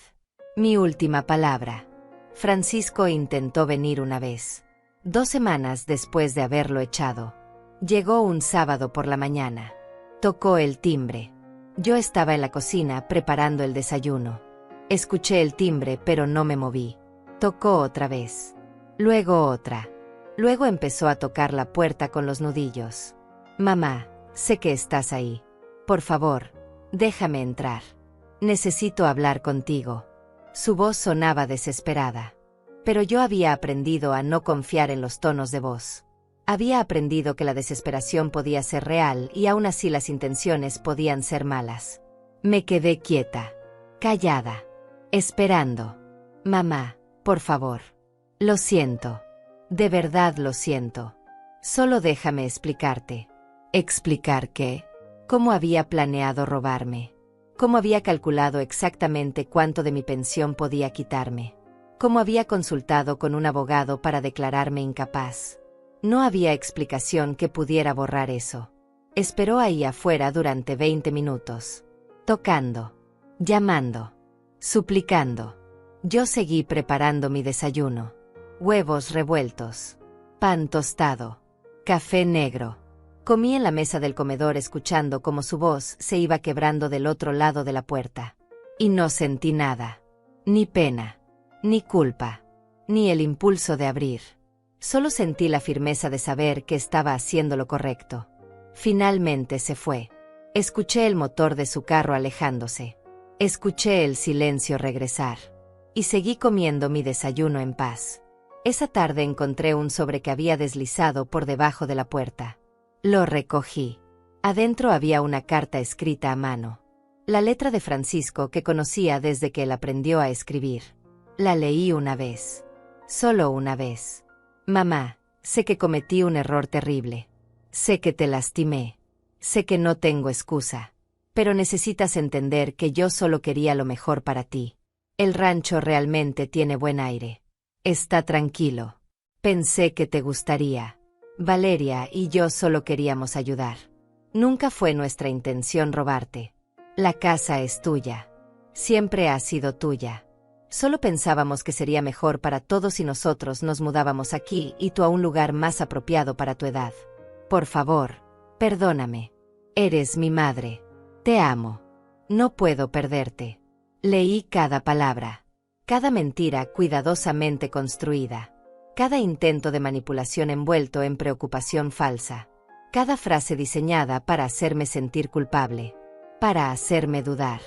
[SPEAKER 1] Mi última palabra. Francisco intentó venir una vez. 2 semanas después de haberlo echado. Llegó un sábado por la mañana. Tocó el timbre. Yo estaba en la cocina preparando el desayuno. Escuché el timbre pero no me moví. Tocó otra vez. Luego otra. Luego empezó a tocar la puerta con los nudillos. Mamá, sé que estás ahí. Por favor, déjame entrar. Necesito hablar contigo. Su voz sonaba desesperada. Pero yo había aprendido a no confiar en los tonos de voz. Había aprendido que la desesperación podía ser real y aún así las intenciones podían ser malas. Me quedé quieta, callada, esperando. Mamá, por favor. Lo siento. De verdad lo siento. Solo déjame explicarte. ¿Explicar qué? ¿Cómo había planeado robarme? ¿Cómo había calculado exactamente cuánto de mi pensión podía quitarme? ¿Cómo había consultado con un abogado para declararme incapaz? No había explicación que pudiera borrar eso. Esperó ahí afuera durante 20 minutos. Tocando, llamando, suplicando. Yo seguí preparando mi desayuno. Huevos revueltos, pan tostado, café negro. Comí en la mesa del comedor escuchando cómo su voz se iba quebrando del otro lado de la puerta. Y no sentí nada. Ni pena, ni culpa, ni el impulso de abrir. Solo sentí la firmeza de saber que estaba haciendo lo correcto. Finalmente se fue. Escuché el motor de su carro alejándose. Escuché el silencio regresar. Y seguí comiendo mi desayuno en paz. Esa tarde encontré un sobre que había deslizado por debajo de la puerta. Lo recogí. Adentro había una carta escrita a mano. La letra de Francisco que conocía desde que él aprendió a escribir. La leí una vez. Solo una vez. Mamá, sé que cometí un error terrible. Sé que te lastimé. Sé que no tengo excusa. Pero necesitas entender que yo solo quería lo mejor para ti. El rancho realmente tiene buen aire. Está tranquilo. Pensé que te gustaría. Valeria y yo solo queríamos ayudar. Nunca fue nuestra intención robarte. La casa es tuya. Siempre ha sido tuya. Solo pensábamos que sería mejor para todos si nosotros nos mudábamos aquí y tú a un lugar más apropiado para tu edad. Por favor, perdóname. Eres mi madre. Te amo. No puedo perderte. Leí cada palabra. Cada mentira cuidadosamente construida. Cada intento de manipulación envuelto en preocupación falsa. Cada frase diseñada para hacerme sentir culpable. Para hacerme dudar.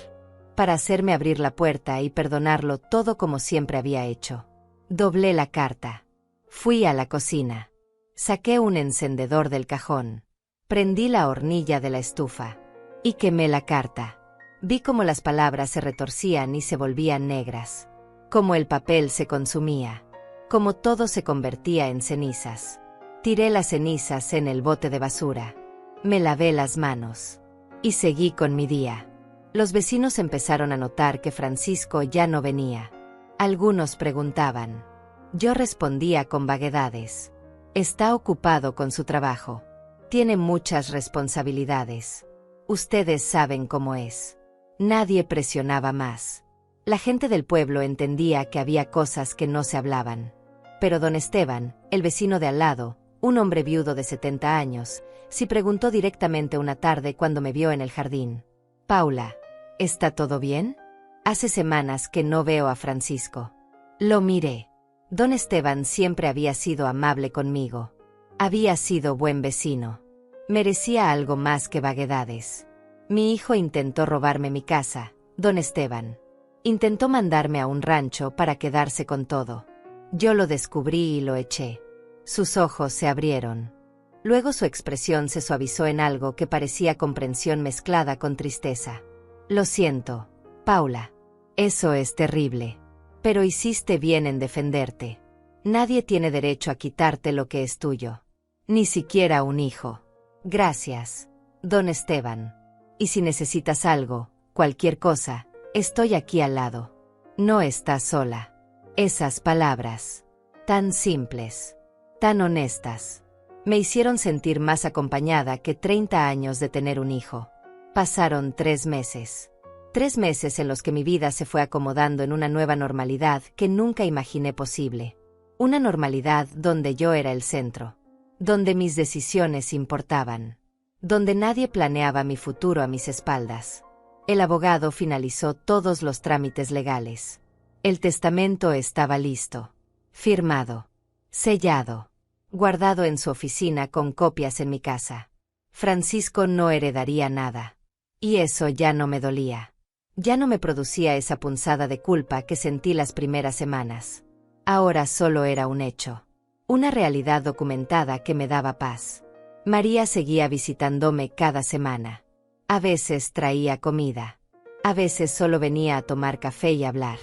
[SPEAKER 1] Para hacerme abrir la puerta y perdonarlo todo como siempre había hecho. Doblé la carta. Fui a la cocina. Saqué un encendedor del cajón. Prendí la hornilla de la estufa. Y quemé la carta. Vi cómo las palabras se retorcían y se volvían negras. Cómo el papel se consumía. Cómo todo se convertía en cenizas. Tiré las cenizas en el bote de basura. Me lavé las manos. Y seguí con mi día. Los vecinos empezaron a notar que Francisco ya no venía. Algunos preguntaban. Yo respondía con vaguedades. Está ocupado con su trabajo. Tiene muchas responsabilidades. Ustedes saben cómo es. Nadie presionaba más. La gente del pueblo entendía que había cosas que no se hablaban. Pero don Esteban, el vecino de al lado, un hombre viudo de 70 años, sí preguntó directamente una tarde cuando me vio en el jardín. Paula, ¿está todo bien? Hace semanas que no veo a Francisco. Lo miré. Don Esteban siempre había sido amable conmigo. Había sido buen vecino. Merecía algo más que vaguedades. Mi hijo intentó robarme mi casa, don Esteban. Intentó mandarme a un rancho para quedarse con todo. Yo lo descubrí y lo eché. Sus ojos se abrieron. Luego su expresión se suavizó en algo que parecía comprensión mezclada con tristeza. Lo siento, Paula. Eso es terrible. Pero hiciste bien en defenderte. Nadie tiene derecho a quitarte lo que es tuyo. Ni siquiera un hijo. Gracias, don Esteban. Y si necesitas algo, cualquier cosa, estoy aquí al lado. No estás sola. Esas palabras, tan simples, tan honestas, me hicieron sentir más acompañada que 30 años de tener un hijo. Pasaron 3 meses. 3 meses en los que mi vida se fue acomodando en una nueva normalidad que nunca imaginé posible. Una normalidad donde yo era el centro. Donde mis decisiones importaban. Donde nadie planeaba mi futuro a mis espaldas. El abogado finalizó todos los trámites legales. El testamento estaba listo. Firmado. sellado, guardado en su oficina con copias en mi casa. Francisco no heredaría nada. Y eso ya no me dolía. Ya no me producía esa punzada de culpa que sentí las primeras semanas. Ahora solo era un hecho. Una realidad documentada que me daba paz. María seguía visitándome cada semana. A veces traía comida. A veces solo venía a tomar café y hablar.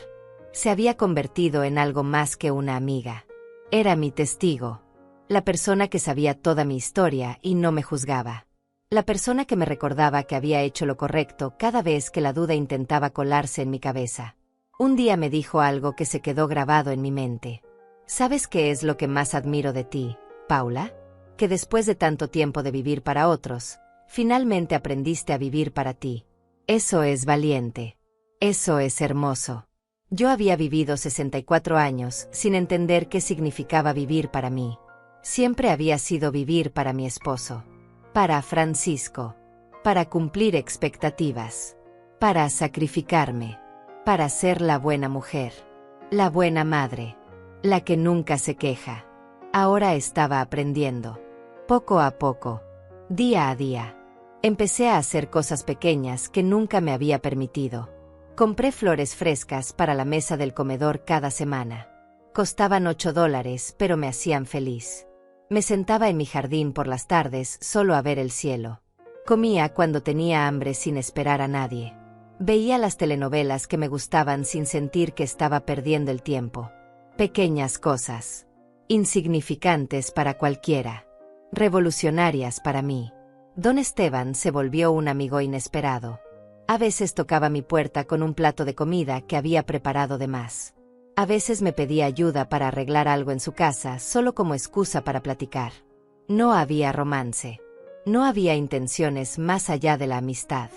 [SPEAKER 1] Se había convertido en algo más que una amiga. Era mi testigo. La persona que sabía toda mi historia y no me juzgaba. La persona que me recordaba que había hecho lo correcto cada vez que la duda intentaba colarse en mi cabeza. Un día me dijo algo que se quedó grabado en mi mente. ¿Sabes qué es lo que más admiro de ti, Paula? Que después de tanto tiempo de vivir para otros, finalmente aprendiste a vivir para ti. Eso es valiente. Eso es hermoso. Yo había vivido 64 años sin entender qué significaba vivir para mí. Siempre había sido vivir para mi esposo. Para Francisco. Para cumplir expectativas. Para sacrificarme. Para ser la buena mujer. La buena madre. La que nunca se queja. Ahora estaba aprendiendo. Poco a poco. Día a día. Empecé a hacer cosas pequeñas que nunca me había permitido. Compré flores frescas para la mesa del comedor cada semana. Costaban $8, pero me hacían feliz. Me sentaba en mi jardín por las tardes solo a ver el cielo. Comía cuando tenía hambre sin esperar a nadie. Veía las telenovelas que me gustaban sin sentir que estaba perdiendo el tiempo. Pequeñas cosas. Insignificantes para cualquiera. Revolucionarias para mí. Don Esteban se volvió un amigo inesperado. A veces tocaba mi puerta con un plato de comida que había preparado de más. A veces me pedía ayuda para arreglar algo en su casa solo como excusa para platicar. No había romance. No había intenciones más allá de la amistad.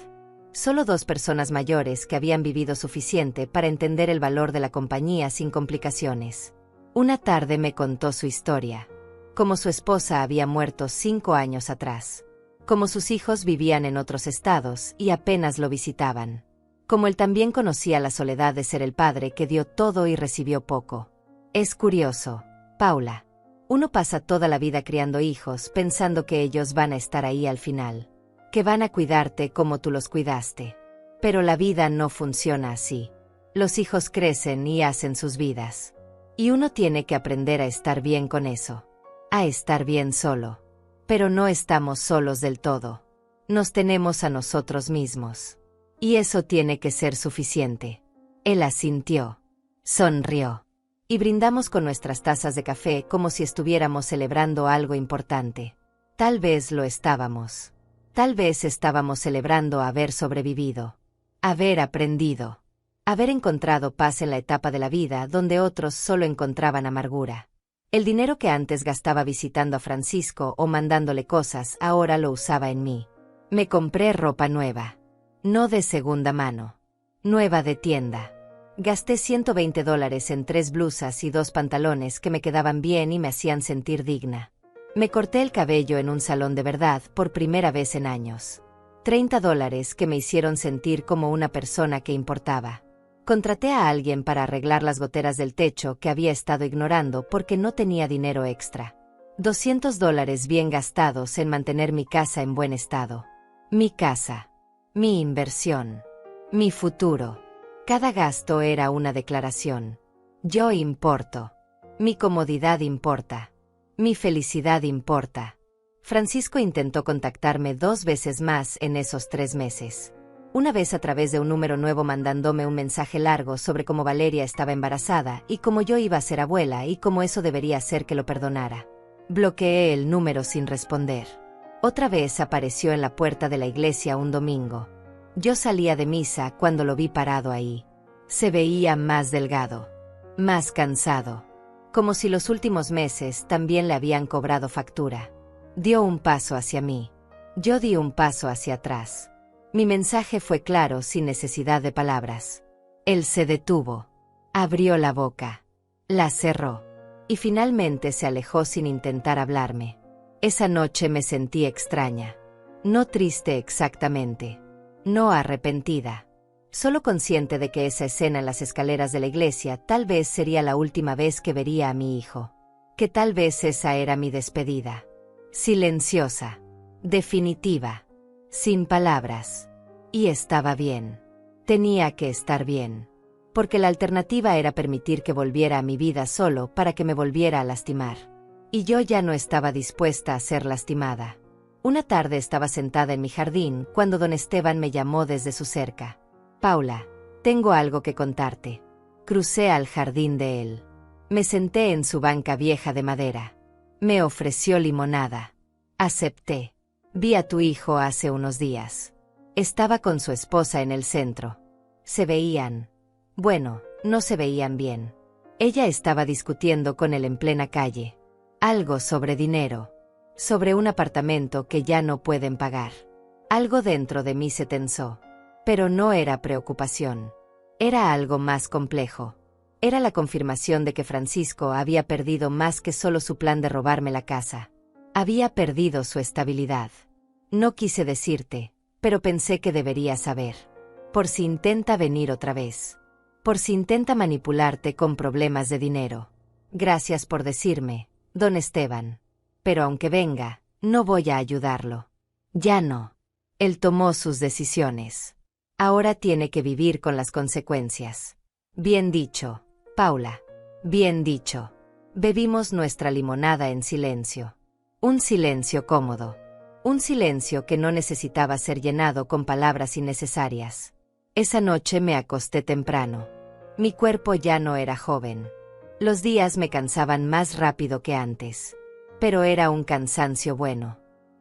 [SPEAKER 1] Solo dos personas mayores que habían vivido suficiente para entender el valor de la compañía sin complicaciones. Una tarde me contó su historia. Como su esposa había muerto 5 años atrás. Como sus hijos vivían en otros estados y apenas lo visitaban. Como él también conocía la soledad de ser el padre que dio todo y recibió poco. Es curioso, Paula. Uno pasa toda la vida criando hijos pensando que ellos van a estar ahí al final. Que van a cuidarte como tú los cuidaste. Pero la vida no funciona así. Los hijos crecen y hacen sus vidas. Y uno tiene que aprender a estar bien con eso. A estar bien solo. Pero no estamos solos del todo. Nos tenemos a nosotros mismos. Y eso tiene que ser suficiente. Él asintió. Sonrió. Y brindamos con nuestras tazas de café como si estuviéramos celebrando algo importante. Tal vez lo estábamos. Tal vez estábamos celebrando haber sobrevivido. Haber aprendido. Haber encontrado paz en la etapa de la vida donde otros solo encontraban amargura. El dinero que antes gastaba visitando a Francisco o mandándole cosas, ahora lo usaba en mí. Me compré ropa nueva. No de segunda mano. Nueva de tienda. Gasté $120 en 3 blusas y 2 pantalones que me quedaban bien y me hacían sentir digna. Me corté el cabello en un salón de verdad por primera vez en años. $30 que me hicieron sentir como una persona que importaba. Contraté a alguien para arreglar las goteras del techo que había estado ignorando porque no tenía dinero extra. $200 bien gastados en mantener mi casa en buen estado. Mi casa. Mi inversión. Mi futuro. Cada gasto era una declaración. Yo importo. Mi comodidad importa. Mi felicidad importa. Francisco intentó contactarme 2 veces más en esos 3 meses. Una vez a través de un número nuevo mandándome un mensaje largo sobre cómo Valeria estaba embarazada y cómo yo iba a ser abuela y cómo eso debería hacer que lo perdonara. Bloqueé el número sin responder. Otra vez apareció en la puerta de la iglesia un domingo. Yo salía de misa cuando lo vi parado ahí. Se veía más delgado. Más cansado. Como si los últimos meses también le habían cobrado factura. Dio un paso hacia mí. Yo di un paso hacia atrás. Mi mensaje fue claro sin necesidad de palabras. Él se detuvo. Abrió la boca. La cerró. Y finalmente se alejó sin intentar hablarme. Esa noche me sentí extraña. No triste exactamente. No arrepentida. Solo consciente de que esa escena en las escaleras de la iglesia tal vez sería la última vez que vería a mi hijo. que tal vez esa era mi despedida. Silenciosa, definitiva, sin palabras. Y estaba bien. Tenía que estar bien. Porque la alternativa era permitir que volviera a mi vida solo para que me volviera a lastimar. Y yo ya no estaba dispuesta a ser lastimada. Una tarde estaba sentada en mi jardín cuando don Esteban me llamó desde su cerca. Paula, tengo algo que contarte. Crucé al jardín de él. Me senté en su banca vieja de madera. Me ofreció limonada. Acepté. Vi a tu hijo hace unos días. Estaba con su esposa en el centro. Se veían. Bueno, no se veían bien. Ella estaba discutiendo con él en plena calle. Algo sobre dinero. Sobre un apartamento que ya no pueden pagar. Algo dentro de mí se tensó. Pero no era preocupación. Era algo más complejo. Era la confirmación de que Francisco había perdido más que solo su plan de robarme la casa. Había perdido su estabilidad. No quise decirte, pero pensé que deberías saber. Por si intenta venir otra vez. Por si intenta manipularte con problemas de dinero. Gracias por decirme, don Esteban. Pero aunque venga, no voy a ayudarlo. Ya no. Él tomó sus decisiones. Ahora tiene que vivir con las consecuencias. Bien dicho, Paula. Bien dicho. Bebimos nuestra limonada en silencio. Un silencio cómodo. Un silencio que no necesitaba ser llenado con palabras innecesarias. Esa noche me acosté temprano. Mi cuerpo ya no era joven. Los días me cansaban más rápido que antes. Pero era un cansancio bueno.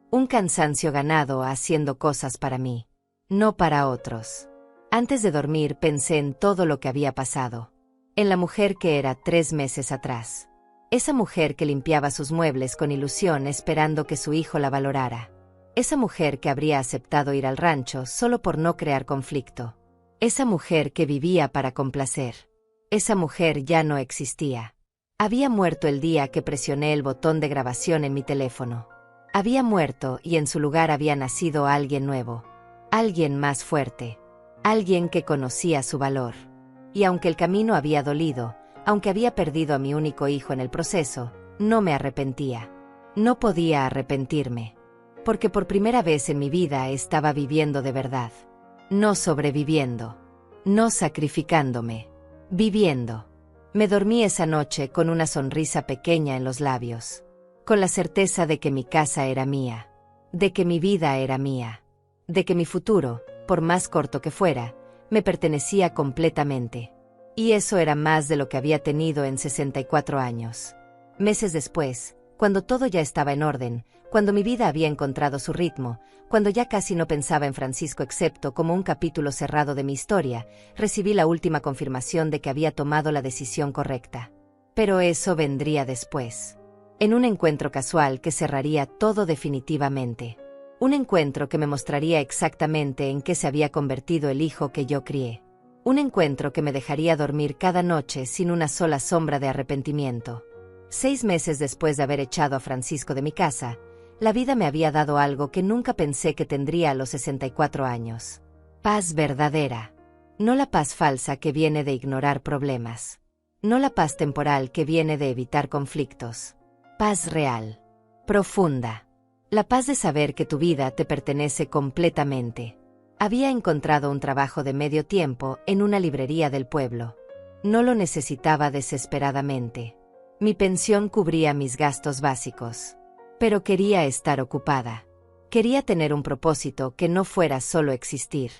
[SPEAKER 1] Un cansancio ganado haciendo cosas para mí. No para otros. Antes de dormir pensé en todo lo que había pasado. En la mujer que era 3 meses atrás. Esa mujer que limpiaba sus muebles con ilusión esperando que su hijo la valorara. Esa mujer que habría aceptado ir al rancho solo por no crear conflicto. Esa mujer que vivía para complacer. Esa mujer ya no existía. Había muerto el día que presioné el botón de grabación en mi teléfono. Había muerto y en su lugar había nacido alguien nuevo. Alguien más fuerte. Alguien que conocía su valor. Y aunque el camino había dolido, aunque había perdido a mi único hijo en el proceso, no me arrepentía. No podía arrepentirme. Porque por primera vez en mi vida estaba viviendo de verdad. No sobreviviendo. No sacrificándome. Viviendo. Me dormí esa noche con una sonrisa pequeña en los labios. Con la certeza de que mi casa era mía. De que mi vida era mía. De que mi futuro, por más corto que fuera, me pertenecía completamente. Y eso era más de lo que había tenido en 64 años. Meses después, cuando todo ya estaba en orden, cuando mi vida había encontrado su ritmo, cuando ya casi no pensaba en Francisco excepto como un capítulo cerrado de mi historia, recibí la última confirmación de que había tomado la decisión correcta. Pero eso vendría después. En un encuentro casual que cerraría todo definitivamente. Un encuentro que me mostraría exactamente en qué se había convertido el hijo que yo crié. Un encuentro que me dejaría dormir cada noche sin una sola sombra de arrepentimiento. 6 meses después de haber echado a Francisco de mi casa, la vida me había dado algo que nunca pensé que tendría a los 64 años. Paz verdadera. No la paz falsa que viene de ignorar problemas. No la paz temporal que viene de evitar conflictos. Paz real. Profunda. La paz de saber que tu vida te pertenece completamente. Había encontrado un trabajo de medio tiempo en una librería del pueblo. No lo necesitaba desesperadamente. Mi pensión cubría mis gastos básicos. Pero quería estar ocupada. Quería tener un propósito que no fuera solo existir.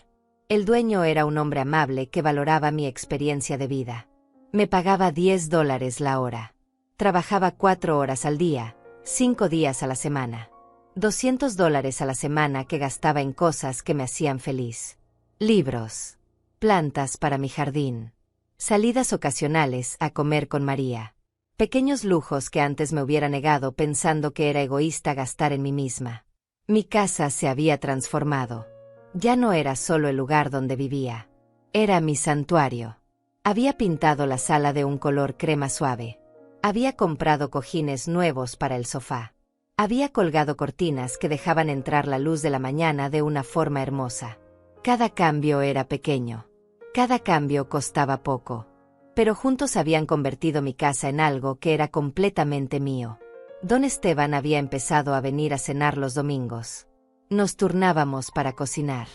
[SPEAKER 1] El dueño era un hombre amable que valoraba mi experiencia de vida. Me pagaba $10 la hora. Trabajaba 4 horas al día, 5 días a la semana. $200 a la semana que gastaba en cosas que me hacían feliz. Libros. Plantas para mi jardín. Salidas ocasionales a comer con María. Pequeños lujos que antes me hubiera negado pensando que era egoísta gastar en mí misma. Mi casa se había transformado. Ya no era solo el lugar donde vivía. Era mi santuario. Había pintado la sala de un color crema suave. Había comprado cojines nuevos para el sofá. Había colgado cortinas que dejaban entrar la luz de la mañana de una forma hermosa. Cada cambio era pequeño. Cada cambio costaba poco. pero juntos habían convertido mi casa en algo que era completamente mío. Don Esteban había empezado a venir a cenar los domingos. Nos turnábamos para cocinar.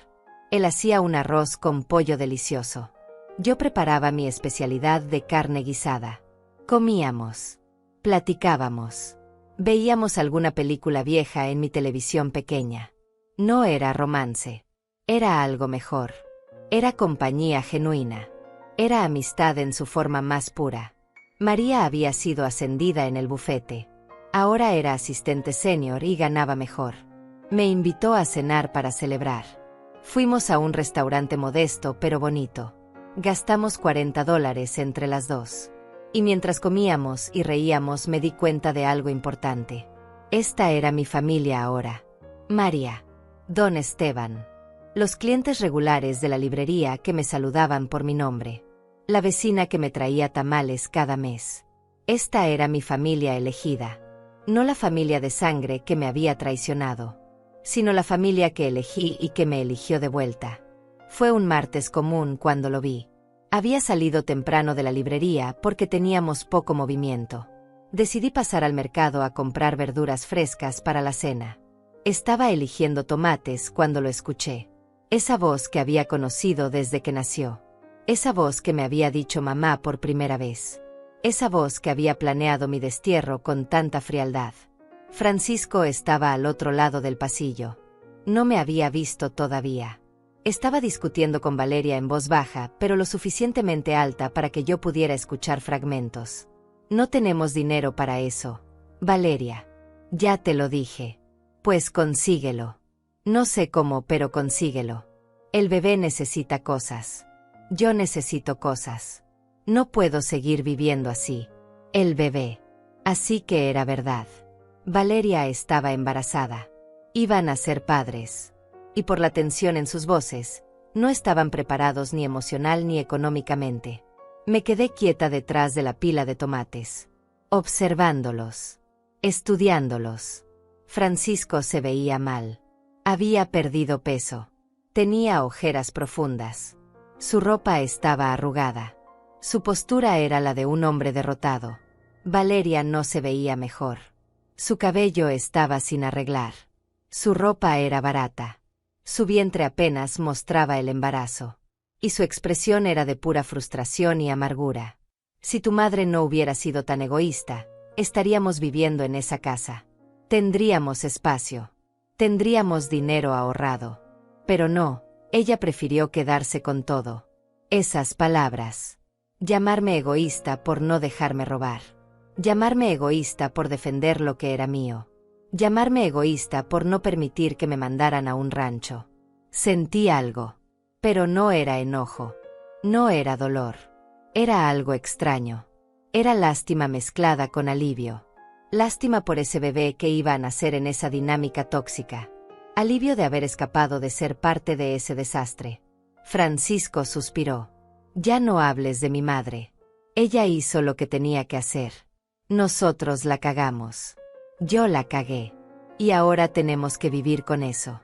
[SPEAKER 1] Él hacía un arroz con pollo delicioso. Yo preparaba mi especialidad de carne guisada. Comíamos. Platicábamos. Veíamos alguna película vieja en mi televisión pequeña. No era romance. Era algo mejor. Era compañía genuina. Era amistad en su forma más pura. María había sido ascendida en el bufete. Ahora era asistente senior y ganaba mejor. Me invitó a cenar para celebrar. Fuimos a un restaurante modesto pero bonito. Gastamos $40 entre las dos. Y mientras comíamos y reíamos me di cuenta de algo importante. Esta era mi familia ahora. María. Don Esteban. Los clientes regulares de la librería que me saludaban por mi nombre. La vecina que me traía tamales cada mes. Esta era mi familia elegida. No la familia de sangre que me había traicionado, sino la familia que elegí y que me eligió de vuelta. Fue un martes común cuando lo vi. Había salido temprano de la librería porque teníamos poco movimiento. Decidí pasar al mercado a comprar verduras frescas para la cena. Estaba eligiendo tomates cuando lo escuché. Esa voz que había conocido desde que nació. Esa voz que me había dicho mamá por primera vez. Esa voz que había planeado mi destierro con tanta frialdad. Francisco estaba al otro lado del pasillo. No me había visto todavía. Estaba discutiendo con Valeria en voz baja, pero lo suficientemente alta para que yo pudiera escuchar fragmentos. No tenemos dinero para eso, Valeria. Ya te lo dije. Pues consíguelo. No sé cómo, pero consíguelo. El bebé necesita cosas. Yo necesito cosas. No puedo seguir viviendo así. El bebé. Así que era verdad. Valeria estaba embarazada. Iban a ser padres. Y por la tensión en sus voces, no estaban preparados ni emocional ni económicamente. Me quedé quieta detrás de la pila de tomates. Observándolos. Estudiándolos. Francisco se veía mal. Había perdido peso. Tenía ojeras profundas. Su ropa estaba arrugada. Su postura era la de un hombre derrotado. Valeria no se veía mejor. Su cabello estaba sin arreglar. Su ropa era barata. Su vientre apenas mostraba el embarazo. Y su expresión era de pura frustración y amargura. Si tu madre no hubiera sido tan egoísta, estaríamos viviendo en esa casa. Tendríamos espacio. Tendríamos dinero ahorrado. Pero no, ella prefirió quedarse con todo. Esas palabras. Llamarme egoísta por no dejarme robar. Llamarme egoísta por defender lo que era mío. Llamarme egoísta por no permitir que me mandaran a un rancho. Sentí algo. Pero no era enojo. No era dolor. Era algo extraño. Era lástima mezclada con alivio. Lástima por ese bebé que iba a nacer en esa dinámica tóxica. Alivio de haber escapado de ser parte de ese desastre. Francisco suspiró. Ya no hables de mi madre. Ella hizo lo que tenía que hacer. Nosotros la cagamos. Yo la cagué. Y ahora tenemos que vivir con eso.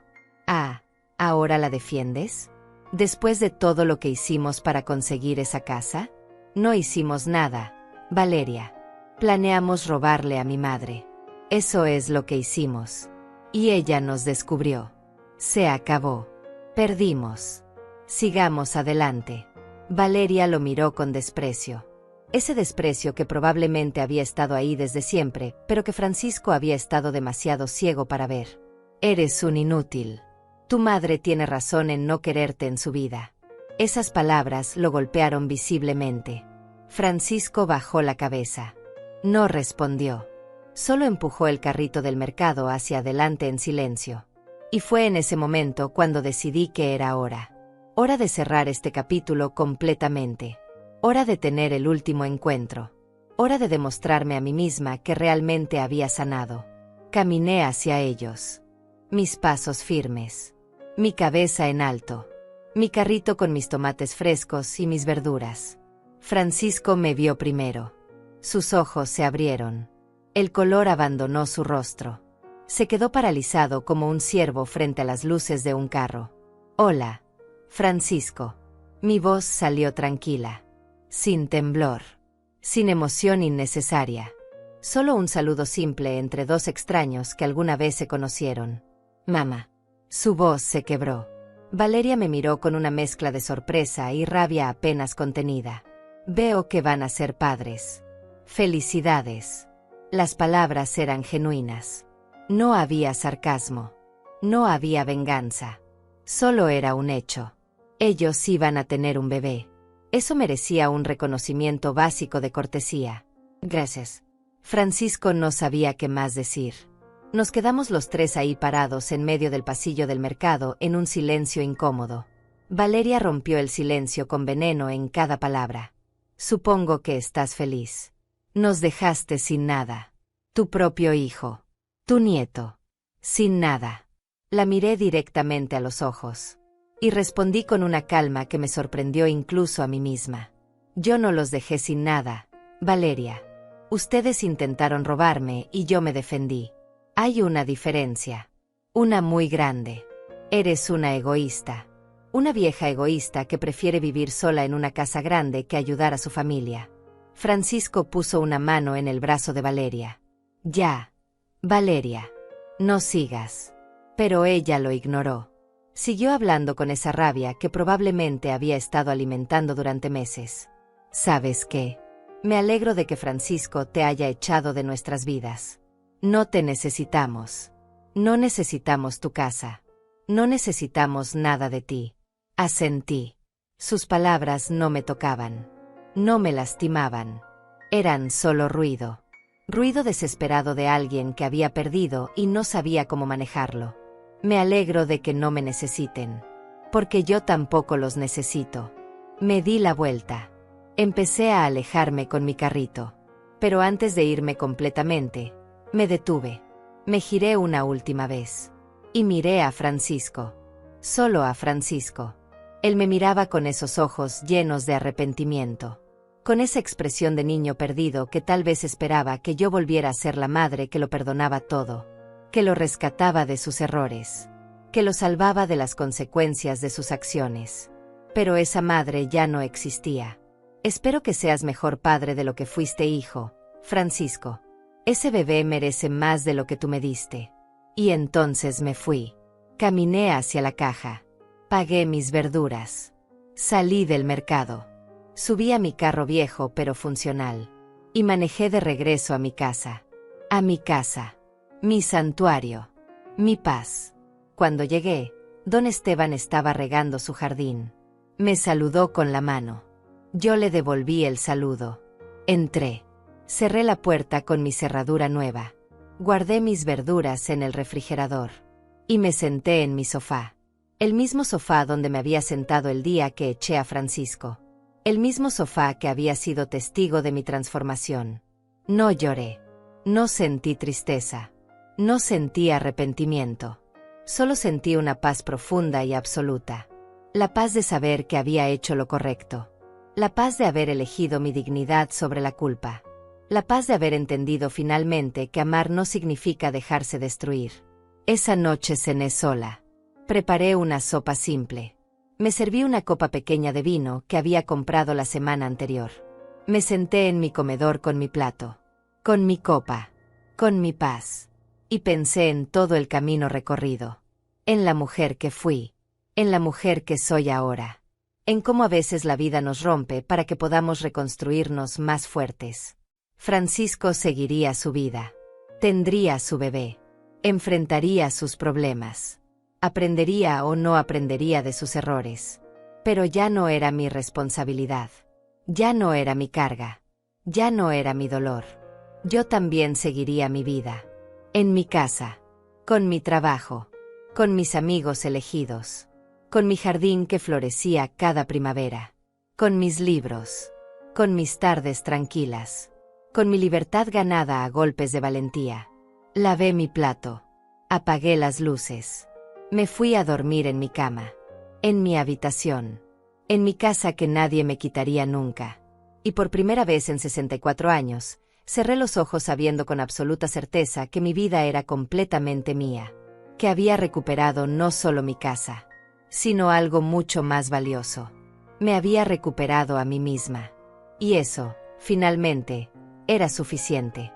[SPEAKER 1] Ah, ¿ahora la defiendes? Después de todo lo que hicimos para conseguir esa casa, no hicimos nada, Valeria. Planeamos robarle a mi madre. Eso es lo que hicimos. Y ella nos descubrió. Se acabó. Perdimos. Sigamos adelante. Valeria lo miró con desprecio. Ese desprecio que probablemente había estado ahí desde siempre, pero que Francisco había estado demasiado ciego para ver. Eres un inútil. Tu madre tiene razón en no quererte en su vida. Esas palabras lo golpearon visiblemente. Francisco bajó la cabeza. No respondió. Solo empujó el carrito del mercado hacia adelante en silencio. Y fue en ese momento cuando decidí que era hora. Hora de cerrar este capítulo completamente. Hora de tener el último encuentro. Hora de demostrarme a mí misma que realmente había sanado. Caminé hacia ellos. Mis pasos firmes. Mi cabeza en alto. Mi carrito con mis tomates frescos y mis verduras. Francisco me vio primero. Sus ojos se abrieron. El color abandonó su rostro. Se quedó paralizado como un ciervo frente a las luces de un carro. Hola, Francisco. Mi voz salió tranquila. sin temblor, sin emoción innecesaria. Solo un saludo simple entre dos extraños que alguna vez se conocieron. Mamá. Su voz se quebró. Valeria me miró con una mezcla de sorpresa y rabia apenas contenida. Veo que van a ser padres. Felicidades. Las palabras eran genuinas. No había sarcasmo. No había venganza. Solo era un hecho. Ellos iban a tener un bebé. Eso merecía un reconocimiento básico de cortesía. Gracias. Francisco no sabía qué más decir. Nos quedamos los tres ahí parados en medio del pasillo del mercado en un silencio incómodo. Valeria rompió el silencio con veneno en cada palabra. Supongo que estás feliz. Nos dejaste sin nada. Tu propio hijo. Tu nieto. Sin nada. La miré directamente a los ojos. Y respondí con una calma que me sorprendió incluso a mí misma. Yo no los dejé sin nada, Valeria. Ustedes intentaron robarme y yo me defendí. Hay una diferencia. Una muy grande. Eres una egoísta. Una vieja egoísta que prefiere vivir sola en una casa grande que ayudar a su familia. Francisco puso una mano en el brazo de Valeria. Ya. Valeria. No sigas. Pero ella lo ignoró. Siguió hablando con esa rabia que probablemente había estado alimentando durante meses. ¿Sabes qué? Me alegro de que Francisco te haya echado de nuestras vidas. No te necesitamos. No necesitamos tu casa. No necesitamos nada de ti. Asentí. Sus palabras no me tocaban. No me lastimaban. Eran solo ruido. Ruido desesperado de alguien que había perdido y no sabía cómo manejarlo. Me alegro de que no me necesiten. Porque yo tampoco los necesito. Me di la vuelta. Empecé a alejarme con mi carrito. Pero antes de irme completamente, me detuve. Me giré una última vez. Y miré a Francisco. Solo a Francisco. Él me miraba con esos ojos llenos de arrepentimiento. Con esa expresión de niño perdido que tal vez esperaba que yo volviera a ser la madre que lo perdonaba todo. Que lo rescataba de sus errores. Que lo salvaba de las consecuencias de sus acciones. Pero esa madre ya no existía. Espero que seas mejor padre de lo que fuiste, hijo, Francisco. Ese bebé merece más de lo que tú me diste. Y entonces me fui. Caminé hacia la caja. Pagué mis verduras. Salí del mercado. Subí a mi carro viejo pero funcional. Y manejé de regreso a mi casa. A mi casa. Mi santuario. Mi paz. Cuando llegué, don Esteban estaba regando su jardín. Me saludó con la mano. Yo le devolví el saludo. Entré. Cerré la puerta con mi cerradura nueva. Guardé mis verduras en el refrigerador. Y me senté en mi sofá. El mismo sofá donde me había sentado el día que eché a Francisco. El mismo sofá que había sido testigo de mi transformación. No lloré. No sentí tristeza. No sentí arrepentimiento. Solo sentí una paz profunda y absoluta. La paz de saber que había hecho lo correcto. La paz de haber elegido mi dignidad sobre la culpa. La paz de haber entendido finalmente que amar no significa dejarse destruir. Esa noche cené sola. Preparé una sopa simple. Me serví una copa pequeña de vino que había comprado la semana anterior. Me senté en mi comedor con mi plato. Con mi copa. Con mi paz. Y pensé en todo el camino recorrido. En la mujer que fui. En la mujer que soy ahora. En cómo a veces la vida nos rompe para que podamos reconstruirnos más fuertes. Francisco seguiría su vida. Tendría su bebé. Enfrentaría sus problemas. Aprendería o no aprendería de sus errores. Pero ya no era mi responsabilidad. Ya no era mi carga. Ya no era mi dolor. Yo también seguiría mi vida. En mi casa. Con mi trabajo. Con mis amigos elegidos. Con mi jardín que florecía cada primavera. Con mis libros. Con mis tardes tranquilas. Con mi libertad ganada a golpes de valentía. Lavé mi plato. Apagué las luces. Me fui a dormir en mi cama. En mi habitación. En mi casa que nadie me quitaría nunca. Y por primera vez en 64 años, cerré los ojos sabiendo con absoluta certeza que mi vida era completamente mía. Que había recuperado no solo mi casa, sino algo mucho más valioso. Me había recuperado a mí misma. Y eso, finalmente, era suficiente.